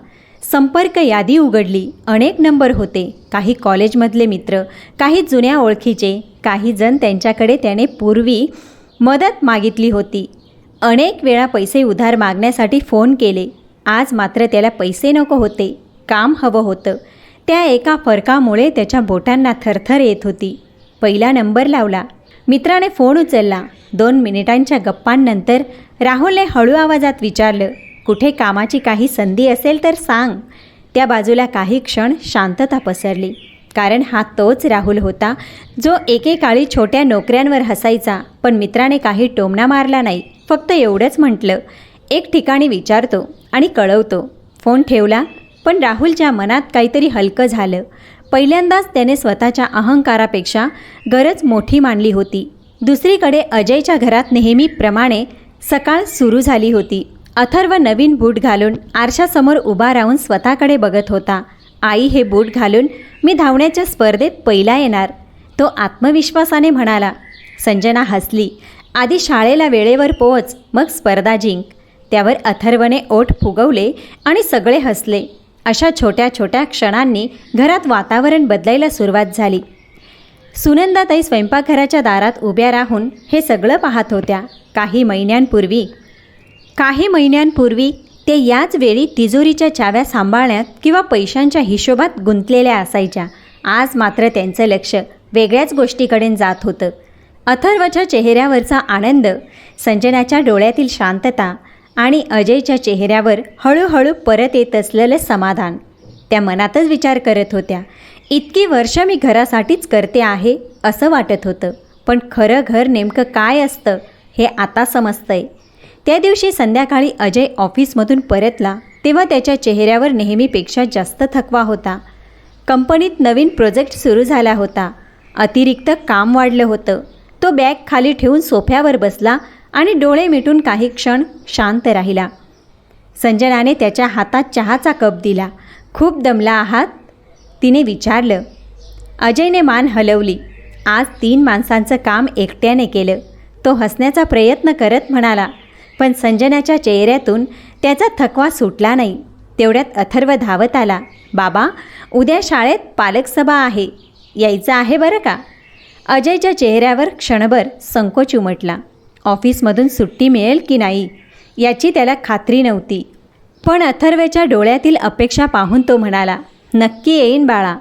संपर्क यादी उघडली. अनेक नंबर होते. काही कॉलेजमधले मित्र, काही जुन्या ओळखीचे, काही जण त्यांच्याकडे त्याने पूर्वी मदत मागितली होती. अनेक वेळा पैसे उधार मागण्यासाठी फोन केले. आज मात्र त्याला पैसे नको होते, काम हवं होतं. त्या एका फरकामुळे त्याच्या बोटांना थरथर येत होती. पहिला नंबर लावला. मित्राने फोन उचलला. 2 मिनिटांच्या गप्पांनंतर राहुलने हळू आवाजात विचारलं, कुठे कामाची काही संधी असेल तर सांग. त्या बाजूला काही क्षण शांतता पसरली. कारण हा तोच राहुल होता जो एकेकाळी छोट्या नोकऱ्यांवर हसायचा. पण मित्राने काही टोमणा मारला नाही. फक्त एवढंच म्हटलं, एक ठिकाणी विचारतो आणि कळवतो. फोन ठेवला. पण राहुलच्या मनात काहीतरी हलकं झालं. पहिल्यांदाच त्याने स्वतःच्या अहंकारापेक्षा गरज मोठी मानली होती. दुसरीकडे अजयच्या घरात नेहमीप्रमाणे सकाळ सुरू झाली होती. अथर्व नवीन बूट घालून आरशासमोर उभा राहून स्वतःकडे बघत होता. आई, हे बूट घालून मी धावण्याच्या स्पर्धेत पहिला येणार, तो आत्मविश्वासाने म्हणाला. संजना हसली. आधी शाळेला वेळेवर पोहोच, मग स्पर्धा जिंक. त्यावर अथर्वने ओठ फुगवले आणि सगळे हसले. अशा छोट्या छोट्या क्षणांनी घरात वातावरण बदलायला सुरुवात झाली. सुनंदाताई स्वयंपाकघराच्या दारात उभ्या राहून हे सगळं पाहत होत्या. काही महिन्यांपूर्वी ते याच वेळी तिजोरीच्या चाव्या सांभाळण्यात किंवा पैशांच्या हिशोबात गुंतलेल्या असायच्या. आज मात्र त्यांचं लक्ष वेगळ्याच गोष्टीकडे जात होतं. अथर्वच्या चेहऱ्यावरचा आनंद, संजनाच्या डोळ्यातील शांतता आणि अजयच्या चेहऱ्यावर हळूहळू परत येत असलेलं समाधान. त्या मनातच विचार करत होत्या, इतकी वर्ष मी घरासाठीच करते आहे असं वाटत होतं, पण खरं घर नेमकं काय असतं हे आता समजतंय. त्या दिवशी संध्याकाळी अजय ऑफिसमधून परतला तेव्हा त्याच्या चेहऱ्यावर नेहमीपेक्षा जास्त थकवा होता. कंपनीत नवीन प्रोजेक्ट सुरू झाला होता अतिरिक्त काम वाढलं होतं. तो बॅग खाली ठेवून सोफ्यावर बसला आणि डोळे मिटून काही क्षण शांत राहिला. संजनाने त्याच्या हातात चहाचा कप दिला. खूप दमला आहात? तिने विचारलं. अजयने मान हलवली. आज 3 माणसांचं काम एकट्याने केलं. तो हसण्याचा प्रयत्न करत म्हणाला, पण संजनाच्या चेहऱ्यातून त्याचा थकवा सुटला नाही. तेवढ्यात अथर्व धावत आला. बाबा, उद्या शाळेत पालक सभा आहे, यायचं आहे बरं का? अजयच्या चेहऱ्यावर क्षणभर संकोच उमटला. ऑफिसमधून सुट्टी मिळेल की नाही याची त्याला खात्री नव्हती. पण अथर्वच्या डोळ्यातील अपेक्षा पाहून तो म्हणाला, नक्की येईन बाळा.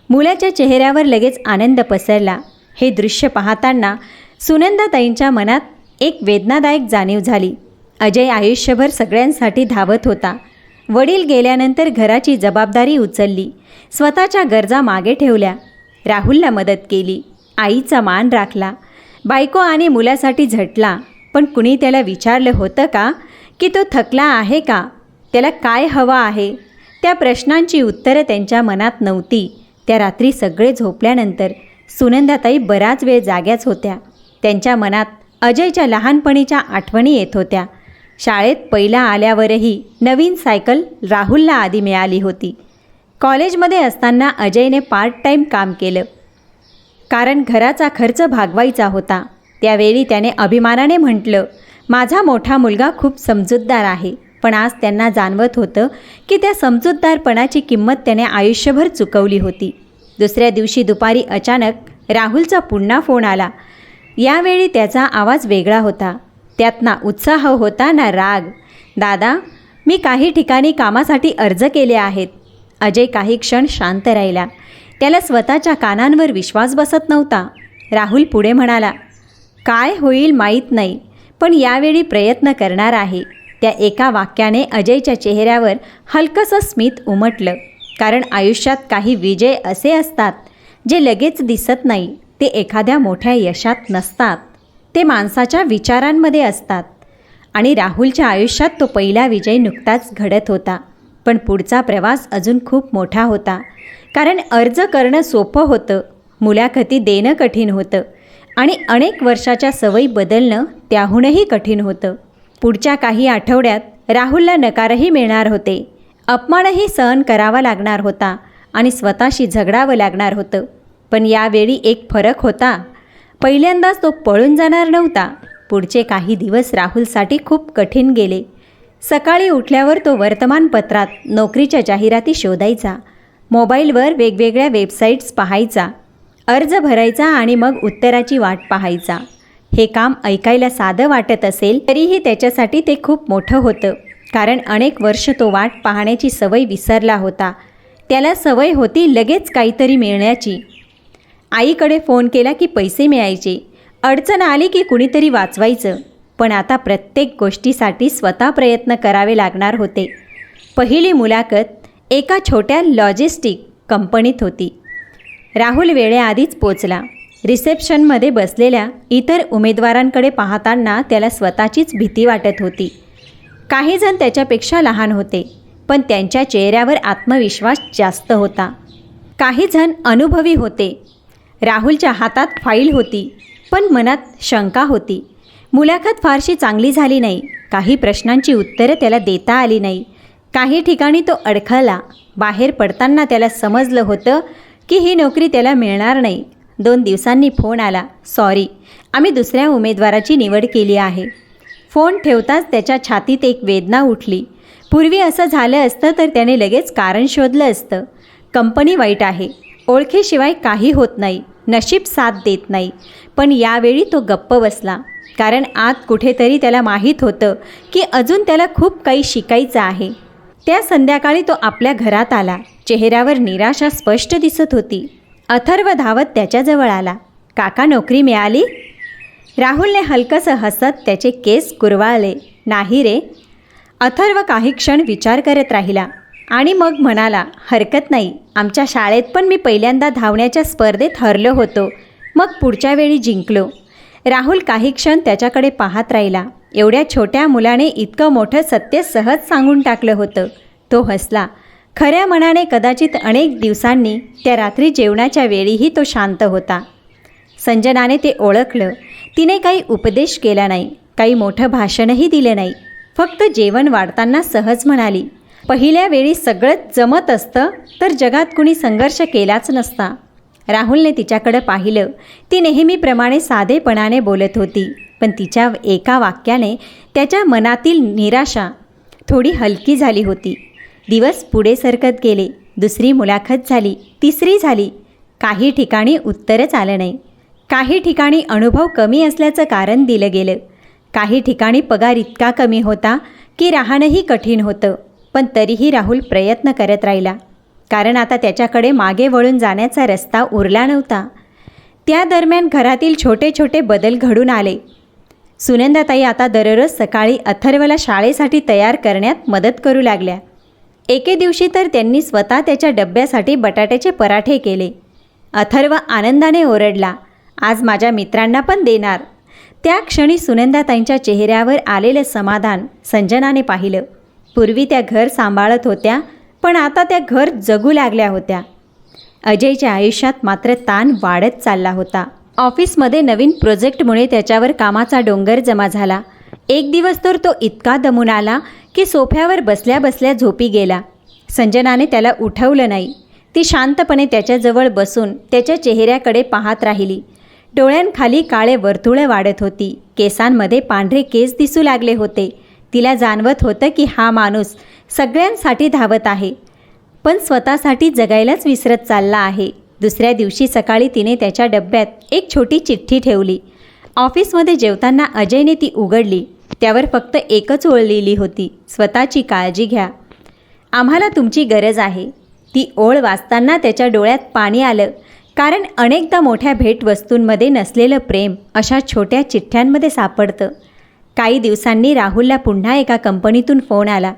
मुलाच्या चेहऱ्यावर लगेच आनंद पसरला. हे दृश्य पाहताना सुनंदाताईंच्या मनात एक वेदनादायक जाणीव झाली. अजय आयुष्यभर सगळ्यांसाठी धावत होता. वडील गेल्यानंतर घराची जबाबदारी उचलली, स्वतःच्या गरजा मागे ठेवल्या, राहुलला मदत केली, आईचा मान राखला, बायको आणि मुलासाठी झटला. पण कुणी त्याला विचारलं होतं का की तो थकला आहे का, त्याला काय हवं आहे? त्या प्रश्नांची उत्तरं त्यांच्या मनात नव्हती. त्या रात्री सगळे झोपल्यानंतर सुनंदाताई बराच वेळ जाग्याच होत्या. त्यांच्या मनात अजयच्या लहानपणीच्या आठवणी येत होत्या. शाळेत पहिला आल्यावरही नवीन सायकल राहुलला आधी मिळाली होती. कॉलेजमध्ये असताना अजयने पार्ट टाईम काम केलं, कारण घराचा खर्च भागवायचा होता. त्यावेळी त्याने अभिमानाने म्हटलं, माझा मोठा मुलगा खूप समजूतदार आहे. पण आज त्यांना जाणवत होतं की त्या समजूतदारपणाची किंमत त्याने आयुष्यभर चुकवली होती. दुसऱ्या दिवशी दुपारी अचानक राहुलचा पुन्हा फोन आला. यावेळी त्याचा आवाज वेगळा होता. त्यात ना उत्साह होता ना राग. दादा, मी काही ठिकाणी कामासाठी अर्ज केले आहेत. अजय काही क्षण शांत राहिला. त्याला स्वतःच्या कानांवर विश्वास बसत नव्हता. राहुल पुढे म्हणाला, काय होईल माहीत नाही, पण यावेळी प्रयत्न करणार आहे. त्या एका वाक्याने अजयच्या चेहऱ्यावर हलकंसं स्मित उमटलं. कारण आयुष्यात काही विजय असे असतात जे लगेच दिसत नाही. ते एखाद्या मोठ्या यशात नसतात, ते माणसाच्या विचारांमध्ये असतात. आणि राहुलच्या आयुष्यात तो पहिला विजय नुकताच घडत होता. पण पुढचा प्रवास अजून खूप मोठा होता. कारण अर्ज करणं सोपं होतं, मुलाखती देणं कठीण होतं आणि अनेक वर्षाच्या सवयी बदलणं त्याहूनही कठीण होतं. पुढच्या काही आठवड्यात राहुलला नकारही मिळणार होते, अपमानही सहन करावा लागणार होता आणि स्वतःशी झगडावं लागणार होतं. पण यावेळी एक फरक होता. पहिल्यांदाच तो पळून जाणार नव्हता. पुढचे काही दिवस राहुलसाठी खूप कठीण गेले. सकाळी उठल्यावर तो वर्तमानपत्रात नोकरीच्या जाहिराती शोधायचा, मोबाईलवर वेगवेगळ्या वेबसाईट्स पाहायचा, अर्ज भरायचा आणि मग उत्तराची वाट पाहायचा. हे काम ऐकायला साधं वाटत असेल तरीही त्याच्यासाठी ते खूप मोठं होतं. कारण अनेक वर्ष तो वाट पाहण्याची सवय विसरला होता. त्याला सवय होती लगेच काहीतरी मिळण्याची. आईकडे फोन केला की पैसे मिळायचे, अडचण आली की कुणीतरी वाचवायचं. पण आता प्रत्येक गोष्टीसाठी स्वतः प्रयत्न करावे लागणार होते. पहिली मुलाखत एका छोट्या लॉजिस्टिक कंपनीत होती. राहुल वेळेआधीच पोचला. रिसेप्शनमध्ये बसलेल्या इतर उमेदवारांकडे पाहताना त्याला स्वतःचीच भीती वाटत होती. काही जण त्याच्यापेक्षा लहान होते, पण त्यांच्या चेहऱ्यावर आत्मविश्वास जास्त होता. काही जण अनुभवी होते. राहुलच्या हातात फाईल होती, पण मनात शंका होती. मुलाखत फारशी चांगली झाली नाही. काही प्रश्नांची उत्तरं त्याला देता आली नाही. काही ठिकाणी तो अडखळला. बाहेर पडताना त्याला समजलं होतं की ही नोकरी त्याला मिळणार नाही. 2 दिवसांनी फोन आला, सॉरी, आम्ही दुसऱ्या उमेदवाराची निवड केली आहे. फोन ठेवताच त्याच्या छातीत एक वेदना उठली. पूर्वी असं झालं असतं तर त्याने लगेच कारण शोधलं असतं. कंपनी वाईट आहे, ओळखीशिवाय काही होत नाही, नशीब साथ देत नाही. पण यावेळी तो गप्प बसला. कारण आत कुठेतरी त्याला माहीत होतं की अजून त्याला खूप काही शिकायचं आहे. त्या संध्याकाळी तो आपल्या घरात आला. चेहऱ्यावर निराशा स्पष्ट दिसत होती. अथर्व धावत त्याच्याजवळ आला. काका, नोकरी मिळाली? राहुलने हलकंसं हसत त्याचे केस कुरवाळले. नाही रे. अथर्व काही क्षण विचार करत राहिला आणि मग म्हणाला, हरकत नाही, आमच्या शाळेत पण मी पहिल्यांदा धावण्याच्या स्पर्धेत हरलो होतो, मग पुढच्या वेळी जिंकलो. राहुल काही क्षण त्याच्याकडे पाहत राहिला. एवढ्या छोट्या मुलाने इतकं मोठं सत्य सहज सांगून टाकलं होतं. तो हसला. खऱ्या मनाने कदाचित अनेक दिवसांनी त्या रात्री जेवणाच्या वेळीही तो शांत होता. संजनाने ते ओळखलं. तिने काही उपदेश केला नाही, काही मोठं भाषणही दिलं नाही. फक्त जेवण वाढताना सहज म्हणाली, पहिल्या वेळी सगळंच जमत असतं तर जगात कुणी संघर्ष केलाच नसता. राहुलने तिच्याकडं पाहिलं. ती नेहमीप्रमाणे साधेपणाने बोलत होती, पण तिच्या एका वाक्याने त्याच्या मनातील निराशा थोडी हलकी झाली होती. दिवस पुढे सरकत गेले. दुसरी मुलाखत झाली, तिसरी झाली. काही ठिकाणी उत्तरच आलं नाही. काही ठिकाणी अनुभव कमी असल्याचं कारण दिलं गेलं. काही ठिकाणी पगार इतका कमी होता की राहणंही कठीण होतं. पण तरीही राहुल प्रयत्न करत राहिला, कारण आता त्याच्याकडे मागे वळून जाण्याचा रस्ता उरला नव्हता. त्या दरम्यान घरातील छोटे छोटे बदल घडून आले. सुनंदाताई आता दररोज सकाळी अथर्वला शाळेसाठी तयार करण्यात मदत करू लागल्या. एके दिवशी तर त्यांनी स्वतः त्याच्या डब्यासाठी बटाट्याचे पराठे केले. अथर्व आनंदाने ओरडला, आज माझ्या मित्रांना पण देणार. त्या क्षणी सुनंदाताईंच्या चेहऱ्यावर आलेलं समाधान संजनाने पाहिलं. पूर्वी त्या घर सांभाळत होत्या, पण आता त्या घर जगू लागल्या होत्या. अजयच्या आयुष्यात मात्र ताण वाढत चालला होता. ऑफिसमध्ये नवीन प्रोजेक्टमुळे त्याच्यावर कामाचा डोंगर जमा झाला. एक दिवस तर तो इतका दमून आला की सोफ्यावर बसल्या बसल्या झोपी गेला. संजनाने त्याला उठवलं नाही. ती शांतपणे त्याच्याजवळ बसून त्याच्या चेहऱ्याकडे पाहत राहिली. डोळ्यांखाली काळे वर्तुळे वाढत होती. केसांमध्ये पांढरे केस दिसू लागले होते. तिला जाणवत होतं की हा माणूस सगळ्यांसाठी धावत आहे, पण स्वतःसाठी जगायलाच विसरत चालला आहे. दुसऱ्या दिवशी सकाळी तिने त्याच्या डब्यात एक छोटी चिठ्ठी ठेवली. ऑफिसमध्ये जेवताना अजयने ती उघडली. त्यावर फक्त एकच ओळ लिहिली होती, स्वतःची काळजी घ्या, आम्हाला तुमची गरज आहे. ती ओळ वाचताना त्याच्या डोळ्यात पाणी आलं, कारण अनेकदा मोठ्या भेटवस्तूंमध्ये नसलेलं प्रेम अशा छोट्या चिठ्ठ्यांमध्ये सापडतं. काही दिवसांनी राहुलला पुन्हा एका कंपनीतून फोन आला.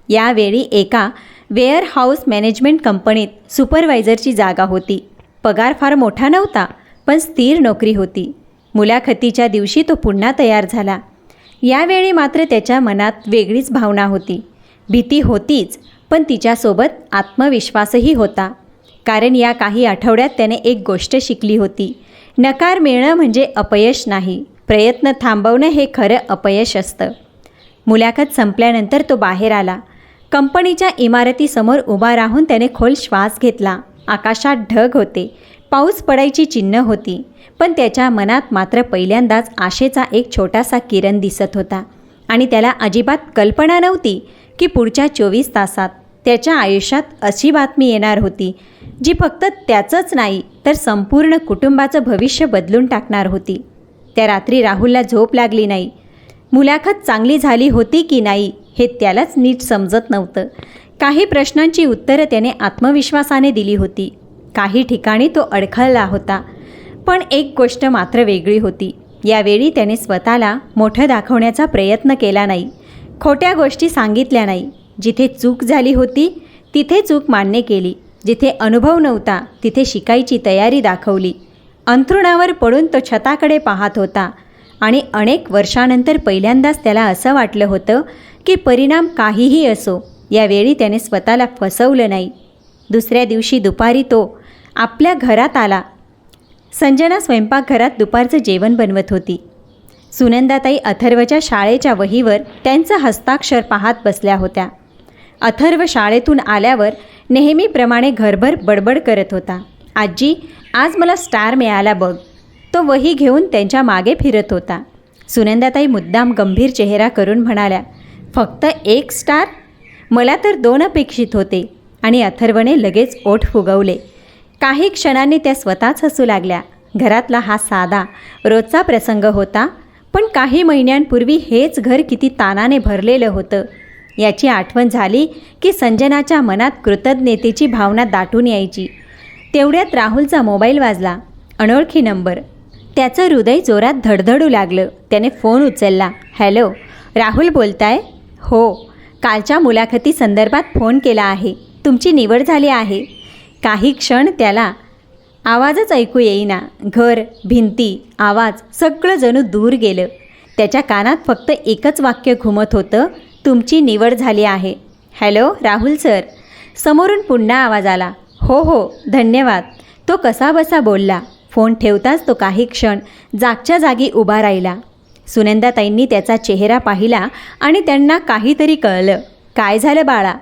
यावेळी एका वेअरहाऊस मॅनेजमेंट कंपनीत सुपरवायझरची जागा होती. पगार फार मोठा नव्हता, पण स्थिर नोकरी होती. मुलाखतीच्या दिवशी तो पुन्हा तयार झाला. यावेळी मात्र त्याच्या मनात वेगळीच भावना होती. भीती होतीच, पण तिच्यासोबत आत्मविश्वासही होता. कारण या काही आठवड्यात त्याने एक गोष्ट शिकली होती, नकार मिळणं म्हणजे अपयश नाही, प्रयत्न थांबवणं हे खरं अपयश असतं. मुलाखत संपल्यानंतर तो बाहेर आला. कंपनीच्या इमारतीसमोर उभा राहून त्याने खोल श्वास घेतला. आकाशात ढग होते, पाऊस पडायची चिन्ह होती, पण त्याच्या मनात मात्र पहिल्यांदाच आशेचा एक छोटासा किरण दिसत होता. आणि त्याला अजिबात कल्पना नव्हती की पुढच्या 24 तासात त्याच्या आयुष्यात अशी बातमी येणार होती, जी फक्त त्याचंच नाही तर संपूर्ण कुटुंबाचं भविष्य बदलून टाकणार होती. त्या रात्री राहुलला झोप लागली नाही. मुलाखत चांगली झाली होती की नाही हे त्यालाच नीट समजत नव्हतं. काही प्रश्नांची उत्तरं त्याने आत्मविश्वासाने दिली होती, काही ठिकाणी तो अडखळला होता. पण एक गोष्ट मात्र वेगळी होती. यावेळी त्याने स्वतःला मोठं दाखवण्याचा प्रयत्न केला नाही, खोट्या गोष्टी सांगितल्या नाही. जिथे चूक झाली होती तिथे चूक मान्य केली, जिथे अनुभव नव्हता तिथे शिकायची तयारी दाखवली. अंथरुणावर पडून तो छताकडे पाहत होता आणि अनेक वर्षानंतर पहिल्यांदाच त्याला असं वाटलं होतं की परिणाम काहीही असो, यावेळी त्याने स्वतःला फसवलं नाही. दुसऱ्या दिवशी दुपारी तो आपल्या घरात आला. संजना स्वयंपाकघरात दुपारचं जेवण बनवत होती. सुनंदाताई अथर्वच्या शाळेच्या वहीवर त्यांचं हस्ताक्षर पाहत बसल्या होत्या. अथर्व शाळेतून आल्यावर नेहमीप्रमाणे घरभर बडबड करत होता. आजी, आज मला स्टार मिळाला बघ. तो वही घेऊन त्यांच्या मागे फिरत होता. सुनंदाताई मुद्दाम गंभीर चेहरा करून म्हणाल्या, फक्त 1 स्टार? मला तर 2 अपेक्षित होते. आणि अथर्वने लगेच ओठ फुगवले. काही क्षणांनी त्या स्वतःच हसू लागल्या. घरातला हा साधा रोजचा प्रसंग होता, पण काही महिन्यांपूर्वी हेच घर किती ताणाने भरलेलं होतं याची आठवण झाली की संजनाच्या मनात कृतज्ञतेची भावना दाटून यायची. तेवढ्यात राहुलचा मोबाईल वाजला. अनोळखी नंबर. त्याचं हृदय जोरात धडधडू लागलं. त्याने फोन उचलला. हॅलो, राहुल बोलताय? हो, कालच्या मुलाखती संदर्भात फोन केला आहे. तुमची निवड झाली आहे. काही क्षण त्याला आवाजच ऐकू येईना. घर, भिंती, आवाज सगळं जणू दूर गेलं. त्याच्या कानात फक्त एकच वाक्य घुमत होतं, तुमची निवड झाली आहे. Hello Rahul sir. समोरून पुन्हा आवाज आला, हो हो धन्यवाद. तो कसाबसा बोलला. फोन ठेवताच तो काही क्षण जागच्या जागी उभा राहिला. सुनंदाताईंनी त्याचा चेहरा पाहिला आणि त्यांना काहीतरी कळलं. काय झालं बाळा?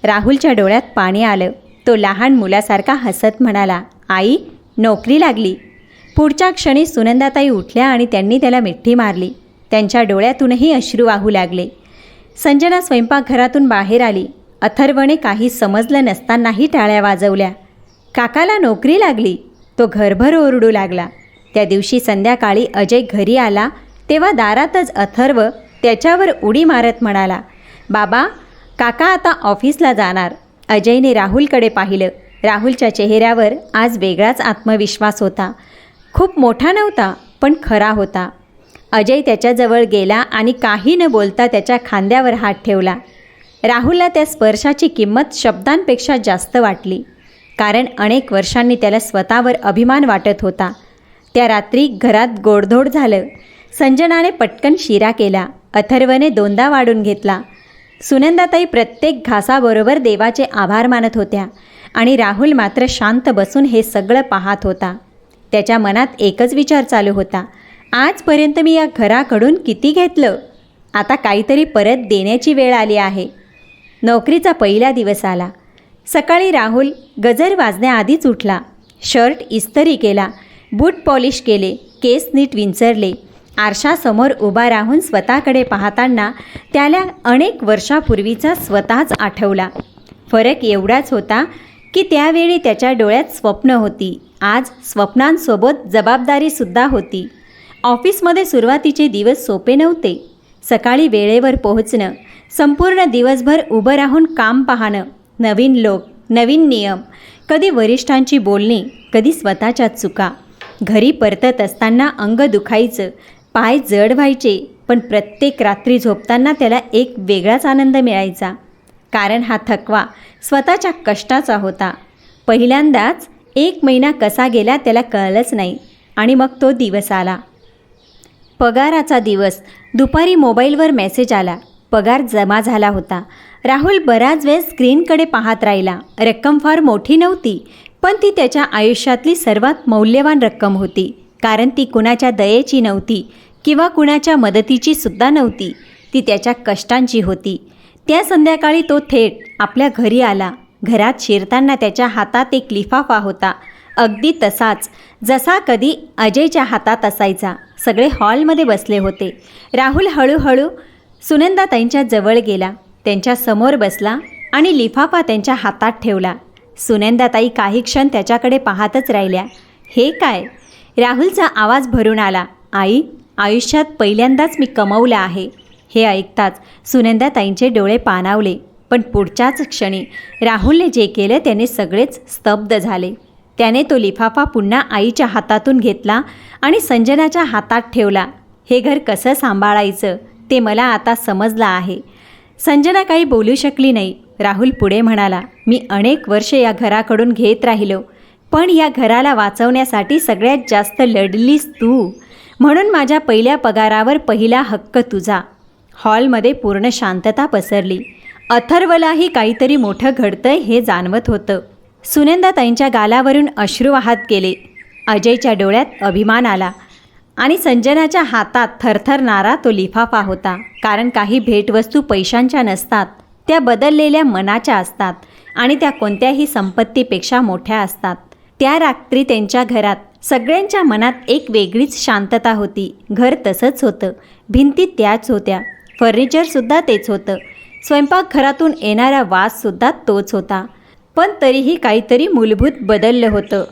राहुलच्या डोळ्यात पाणी आलं. तो लहान मुलासारखा हसत म्हणाला, आई, नोकरी लागली. पुढच्या क्षणी सुनंदाताई उठल्या आणि त्यांनी त्याला मिठी मारली. त्यांच्या डोळ्यातूनही अश्रू वाहू लागले. संजना स्वयंपाकघरातून बाहेर आली. अथर्वने काही समजलं नसतानाही टाळ्या वाजवल्या. काकाला नोकरी लागली. तो घरभर ओरडू लागला. त्या दिवशी संध्याकाळी अजय घरी आला तेव्हा दारातच अथर्व त्याच्यावर उडी मारत म्हणाला, बाबा, काका आता ऑफिसला जाणार. अजयने राहुलकडे पाहिलं. राहुलच्या चेहऱ्यावर आज वेगळाच आत्मविश्वास होता. खूप मोठा नव्हता, पण खरा होता. अजय त्याच्याजवळ गेला आणि काही न बोलता त्याच्या खांद्यावर हात ठेवला. राहुलला त्या स्पर्शाची किंमत शब्दांपेक्षा जास्त वाटली, कारण अनेक वर्षांनी त्याला स्वतःवर अभिमान वाटत होता. त्या रात्री घरात गोडधोड झालं. संजनाने पटकन शिरा केला. अथर्वने दोनदा वाढून घेतला. सुनंदाताई प्रत्येक घासाबरोबर देवाचे आभार मानत होत्या आणि राहुल मात्र शांत बसून हे सगळं पाहत होता. त्याच्या मनात एकच विचार चालू होता, आजपर्यंत मी या घराकडून किती घेतलं, आता काहीतरी परत देण्याची वेळ आली आहे. नोकरीचा पहिला दिवस आला. सकाळी राहुल गजर वाजण्याआधीच उठला. शर्ट इस्त्री केला, बूट पॉलिश केले, केस नीट विंचरले. आरशासमोर उभा राहून स्वतःकडे पाहताना त्याला अनेक वर्षापूर्वीचा स्वतःच आठवला. फरक एवढाच होता की त्यावेळी त्याच्या डोळ्यात स्वप्न होती. आज स्वप्नांसोबत जबाबदारीसुद्धा होती. ऑफिसमध्ये सुरुवातीचे दिवस सोपे नव्हते. सकाळी वेळेवर पोहोचणं, संपूर्ण दिवसभर उभं राहून काम पाहणं, नवीन लोक, नवीन नियम, कधी वरिष्ठांची बोलणी, कधी स्वतःच्या चुका. घरी परतत असताना अंग दुखायचं, पाय जड व्हायचे, पण प्रत्येक रात्री झोपताना त्याला एक वेगळाच आनंद मिळायचा, कारण हा थकवा स्वतःच्या कष्टाचा होता. पहिल्यांदाच 1 महिना कसा गेला त्याला कळलंच नाही. आणि मग तो दिवस आला, पगाराचा दिवस. दुपारी मोबाईलवर मेसेज आला. पगार जमा झाला होता. राहुल बराच वेळ स्क्रीनकडे पाहत राहिला. रक्कम फार मोठी नव्हती, पण ती त्याच्या आयुष्यातली सर्वात मौल्यवान रक्कम होती, कारण ती कुणाच्या दयेची नव्हती किंवा कुणाच्या मदतीची सुद्धा नव्हती. ती त्याच्या कष्टांची होती. त्या संध्याकाळी तो थेट आपल्या घरी आला. घरात शिरताना त्याच्या हातात एक लिफाफा होता, अगदी तसाच जसा कधी अजयच्या हातात असायचा. सगळे हॉलमध्ये बसले होते. राहुल हळूहळू सुनंदाताईंच्या जवळ गेला, त्यांच्या समोर बसला आणि लिफाफा त्यांच्या हातात ठेवला. सुनंदाताई काही क्षण त्याच्याकडे पाहतच राहिल्या. हे काय? राहुलचा आवाज भरून आला, आई, आयुष्यात पहिल्यांदाच मी कमवलं आहे. हे ऐकताच सुनंदाताईंचे डोळे पाणावले. पण पुढच्याच क्षणी राहुलने जे केलं त्याने सगळेच स्तब्ध झाले. त्याने तो लिफाफा पुन्हा आईच्या हातातून घेतला आणि संजनाच्या हातात ठेवला. हे घर कसं सांभाळायचं ते मला आता समजलं आहे. संजना काही बोलू शकली नाही. राहुल पुढे म्हणाला, मी अनेक वर्ष या घराकडून घेत राहिलो, पण या घराला वाचवण्यासाठी सगळ्यात जास्त लढलीस तू, म्हणून माझ्या पहिल्या पगारावर पहिला हक्क तुझा. हॉलमध्ये पूर्ण शांतता पसरली. अथर्वलाही काहीतरी मोठं घडतंय हे जाणवत होतं. सुनंदाताईंच्या गालावरून अश्रू वाहत गेले. अजयच्या डोळ्यात अभिमान आला आणि संजनाच्या हातात थरथरणारा तो लिफाफा होता, कारण काही भेटवस्तू पैशांच्या नसतात, त्या बदललेल्या मनाच्या असतात आणि त्या कोणत्याही संपत्तीपेक्षा मोठ्या असतात. त्या रात्री त्यांच्या घरात सगळ्यांच्या मनात एक वेगळीच शांतता होती. घर तसंच होतं, भिंती त्याच होत्या, फर्निचरसुद्धा तेच होतं, स्वयंपाकघरातून येणारा वाससुद्धा तोच होता. पण तरीही काहीतरी मूलभूत बदललं होतं.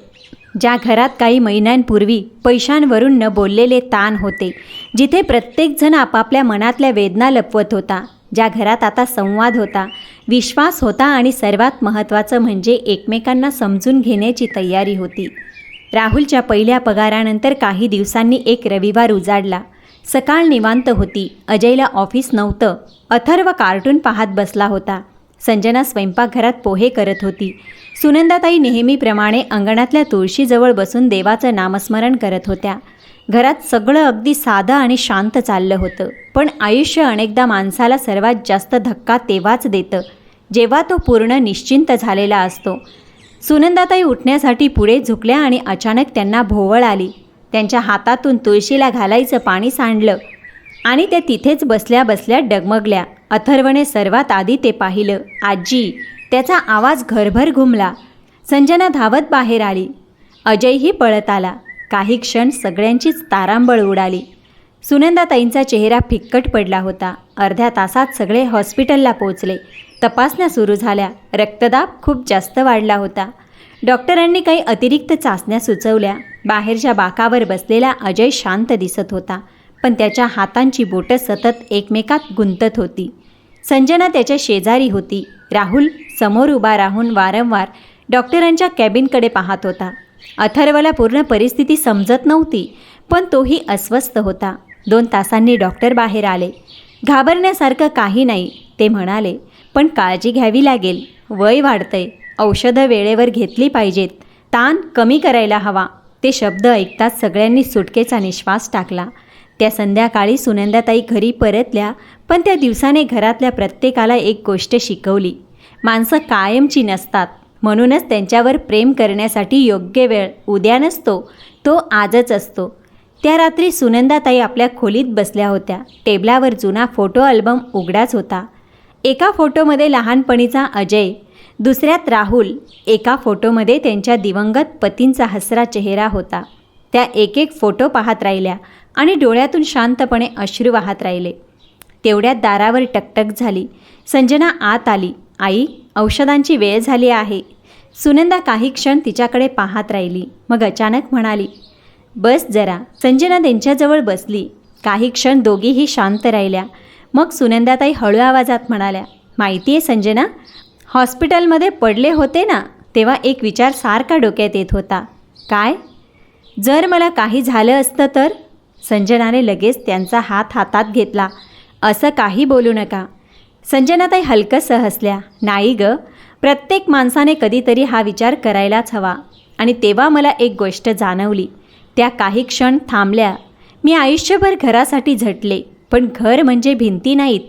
ज्या घरात काही महिन्यांपूर्वी पैशांवरून न बोललेले ताण होते, जिथे प्रत्येकजण आपापल्या मनातल्या वेदना लपवत होता, ज्या घरात आता संवाद होता, विश्वास होता आणि सर्वात महत्त्वाचं म्हणजे एकमेकांना समजून घेण्याची तयारी होती. राहुलच्या पहिल्या पगारानंतर काही दिवसांनी एक रविवार उजाडला. सकाळ निवांत होती. अजयला ऑफिस नव्हतं. अथर्व कार्टून पाहत बसला होता. संजना स्वयंपाकघरात पोहे करत होती. सुनंदाताई नेहमीप्रमाणे अंगणातल्या तुळशीजवळ बसून देवाचं नामस्मरण करत होत्या. घरात सगळं अगदी साधं आणि शांत चाललं होतं. पण आयुष्य अनेकदा माणसाला सर्वात जास्त धक्का तेव्हाच देतं, जेव्हा तो पूर्ण निश्चिंत झालेला असतो. सुनंदाताई उठण्यासाठी पुढे झुकल्या आणि अचानक त्यांना भोवळ आली. त्यांच्या हातातून तुळशीला घालायचं पाणी सांडलं आणि त्या तिथेच बसल्या बसल्या डगमगल्या. अथर्वने सर्वात आधी ते पाहिलं. आजी, त्याचा आवाज घरभर घुमला. संजना धावत बाहेर आली. अजयही पळत आला. काही क्षण सगळ्यांचीच तारांबळ उडाली. सुनंदाताईंचा चेहरा फिक्कट पडला होता. अर्ध्या तासात सगळे हॉस्पिटलला पोचले. तपासण्या सुरू झाल्या. रक्तदाब खूप जास्त वाढला होता. डॉक्टरांनी काही अतिरिक्त चाचण्या सुचवल्या. बाहेरच्या बाकावर बसलेला अजय शांत दिसत होता, पण त्याच्या हातांची बोटं सतत एकमेकात गुंतत होती. संजना त्याच्या शेजारी होती. राहुल समोर उभा राहून वारंवार डॉक्टरांच्या कॅबिनकडे पाहत होता. अथर्वला पूर्ण परिस्थिती समजत नव्हती, पण तोही अस्वस्थ होता. 2 तासांनी डॉक्टर बाहेर आले. घाबरण्यासारखं काही नाही, ते म्हणाले, पण काळजी घ्यावी लागेल. वय वाढतंय, औषधं वेळेवर घेतली पाहिजेत, ताण कमी करायला हवा. ते शब्द ऐकताच सगळ्यांनी सुटकेचा निश्वास टाकला. त्या संध्याकाळी सुनंदाताई घरी परतल्या, पण त्या दिवसाने घरातल्या प्रत्येकाला एक गोष्ट शिकवली. माणसं कायमची नसतात. म्हणूनच त्यांच्यावर प्रेम करण्यासाठी योग्य वेळ उद्या नसतो, तो आजच असतो. त्या रात्री सुनंदाताई आपल्या खोलीत बसल्या होत्या. टेबलावर जुना फोटो अल्बम उघडाच होता. एका फोटोमध्ये लहानपणीचा अजय, दुसऱ्यात राहुल. एका फोटोमध्ये त्यांच्या दिवंगत पतींचा हसरा चेहरा होता. त्या एक एक फोटो पाहत राहिल्या आणि डोळ्यातून शांतपणे अश्रू वाहत राहिले. तेवढ्यात दारावर टकटक झाली. संजना आत आली. आई, औषधांची वेळ झाली आहे. सुनंदा काही क्षण तिच्याकडे पाहत राहिली. मग अचानक म्हणाली, बस जरा. संजना त्यांच्याजवळ बसली. काही क्षण दोघीही शांत राहिल्या. मग सुनंदाताई हळू आवाजात म्हणाल्या, माहिती आहे संजना, हॉस्पिटलमध्ये पडले होते ना, तेव्हा एक विचार सारखा डोक्यात येत होता. काय? जर मला काही झालं असतं तर? संजनाने लगेच त्यांचा हात हातात घेतला. असं काही बोलू नका. संजनाताई हलकसं हसल्या. नाही ग, प्रत्येक माणसाने कधीतरी हा विचार करायलाच हवा. आणि तेव्हा मला एक गोष्ट जाणवली. त्या काही क्षण थांबल्या. मी आयुष्यभर घरासाठी झटले, पण घर म्हणजे भिंती नाहीत,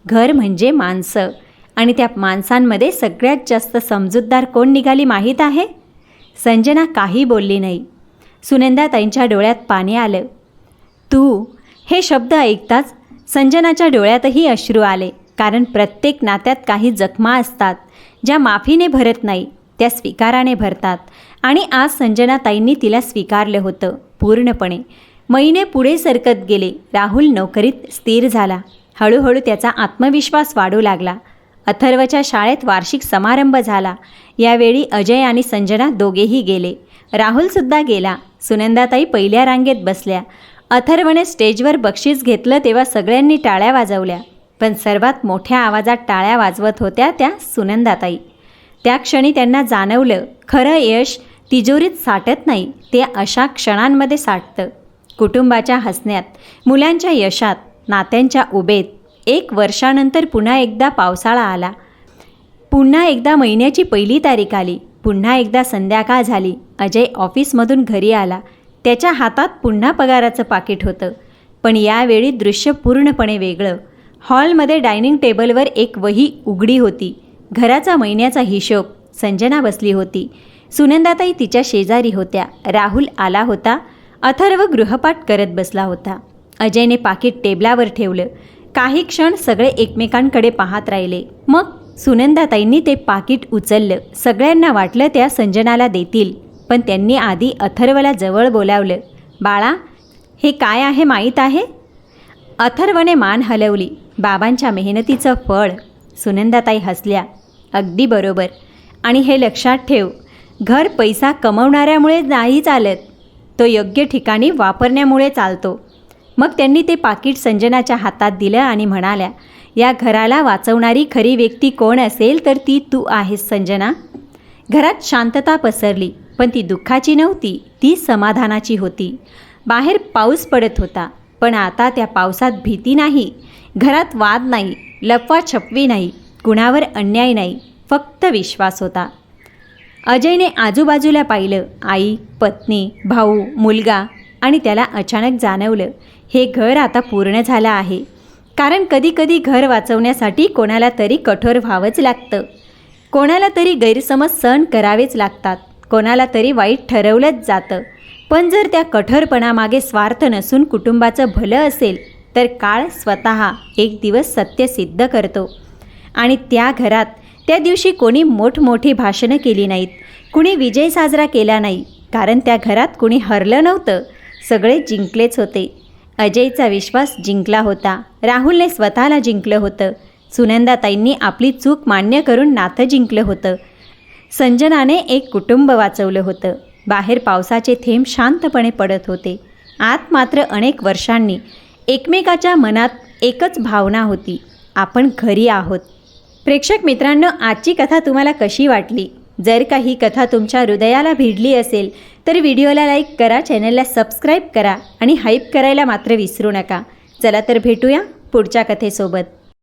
घर म्हणजे माणसं. आणि त्या माणसांमध्ये सगळ्यात जास्त समजूतदार कोण निघाली माहीत आहे? संजना काही बोलली नाही. सुनंदाताईंच्या डोळ्यात पाणी आलं. तू, हे शब्द ऐकताच संजनाच्या डोळ्यातही अश्रू आले. कारण प्रत्येक नात्यात काही जखमा असतात, ज्या माफीने भरत नाही, त्या स्वीकाराने भरतात. आणि आज संजनाताईंनी तिला स्वीकारलं होतं पूर्णपणे. महिने पुढे सरकत गेले. राहुल नोकरीत स्थिर झाला. हळूहळू त्याचा आत्मविश्वास वाढू लागला. अथर्वच्या शाळेत वार्षिक समारंभ झाला. यावेळी अजय आणि संजना दोघेही गेले. राहुलसुद्धा गेला. सुनंदाताई पहिल्या रांगेत बसल्या. अथर्वने स्टेजवर बक्षीस घेतलं तेव्हा सगळ्यांनी टाळ्या वाजवल्या. पण सर्वात मोठ्या आवाजात टाळ्या वाजवत होत्या त्या सुनंदाताई. त्या क्षणी त्यांना जाणवलं, खरं यश तिजोरीत साठत नाही, ते अशा क्षणांमध्ये साठतं. कुटुंबाच्या हसण्यात, मुलांच्या यशात, नात्यांच्या उभेत. 1 वर्षानंतर पुन्हा एकदा पावसाळा आला. पुन्हा एकदा महिन्याची 1 तारीख आली. पुन्हा एकदा संध्याकाळ झाली. अजय ऑफिसमधून घरी आला. त्याच्या हातात पुन्हा पगाराचं पाकीट होतं. पण यावेळी दृश्य पूर्णपणे वेगळं. हॉलमध्ये डायनिंग टेबलवर एक वही उघडी होती. घराचा महिन्याचा हिशोब. संजना बसली होती. सुनंदाताई तिच्या शेजारी होत्या. राहुल आला होता. अथर्व गृहपाठ करत बसला होता. अजयने पाकीट टेबलावर ठेवलं. काही क्षण सगळे एकमेकांकडे पाहत राहिले. मग सुनंदाताईंनी ते पाकीट उचललं. सगळ्यांना वाटलं त्या संजनाला देतील, पण त्यांनी आधी अथर्वला जवळ बोलावलं. बाळा, हे काय आहे माहीत आहे? अथर्वने मान हलवली. बाबांच्या मेहनतीचं फळ. सुनंदाताई हसल्या. अगदी बरोबर. आणि हे लक्षात ठेव, घर पैसा कमवणाऱ्यामुळे नाही चालत, तो योग्य ठिकाणी वापरण्यामुळे चालतो. मग त्यांनी ते पाकीट संजनाच्या हातात दिलं आणि म्हणाल्या, या घराला वाचवणारी खरी व्यक्ती कोण असेल तर ती तू आहेस संजना. घरात शांतता पसरली, पण ती दुःखाची नव्हती, ती समाधानाची होती. बाहेर पाऊस पडत होता, पण आता त्या पावसात भीती नाही, घरात वाद नाही, लफवाछपवी नाही, कुणावर अन्याय नाही, फक्त विश्वास होता. अजयने आजूबाजूला पाहिलं. आई, पत्नी, भाऊ, मुलगा. आणि त्याला अचानक जाणवलं, हे घर आता पूर्ण झालं आहे. कारण कधीकधी घर वाचवण्यासाठी कोणाला तरी कठोर व्हावंच लागतं, कोणाला तरी गैरसमज सहन करावेच लागतात, कोणाला तरी वाईट ठरवलंच जातं. पण जर त्या कठोरपणामागे स्वार्थ नसून कुटुंबाचं भलं असेल तर काळ स्वतः एक दिवस सत्य सिद्ध करतो. आणि त्या घरात त्या दिवशी कोणी मोठमोठी भाषणं केली नाहीत, कुणी विजय साजरा केला नाही, कारण त्या घरात कुणी हरलं नव्हतं, सगळे जिंकलेच होते. अजयचा विश्वास जिंकला होता, राहुलने स्वतःला जिंकलं होतं, सुनंदाताईंनी आपली चूक मान्य करून नातं जिंकलं होतं, संजनाने एक कुटुंब वाचवलं होतं. बाहेर पावसाचे थेंब शांतपणे पडत होते. आत मात्र अनेक वर्षांनी एकमेकाच्या मनात एकच भावना होती, आपण घरी आहोत. प्रेक्षक मित्रांनो, आजची कथा तुम्हाला कशी वाटली? जर का ही कथा तुमच्या हृदयाला भिडली असेल तर व्हिडिओला लाईक करा, चॅनलला सबस्क्राईब करा आणि हाईप करायला मात्र विसरू नका. चला तर भेटूया पुढच्या कथेसोबत.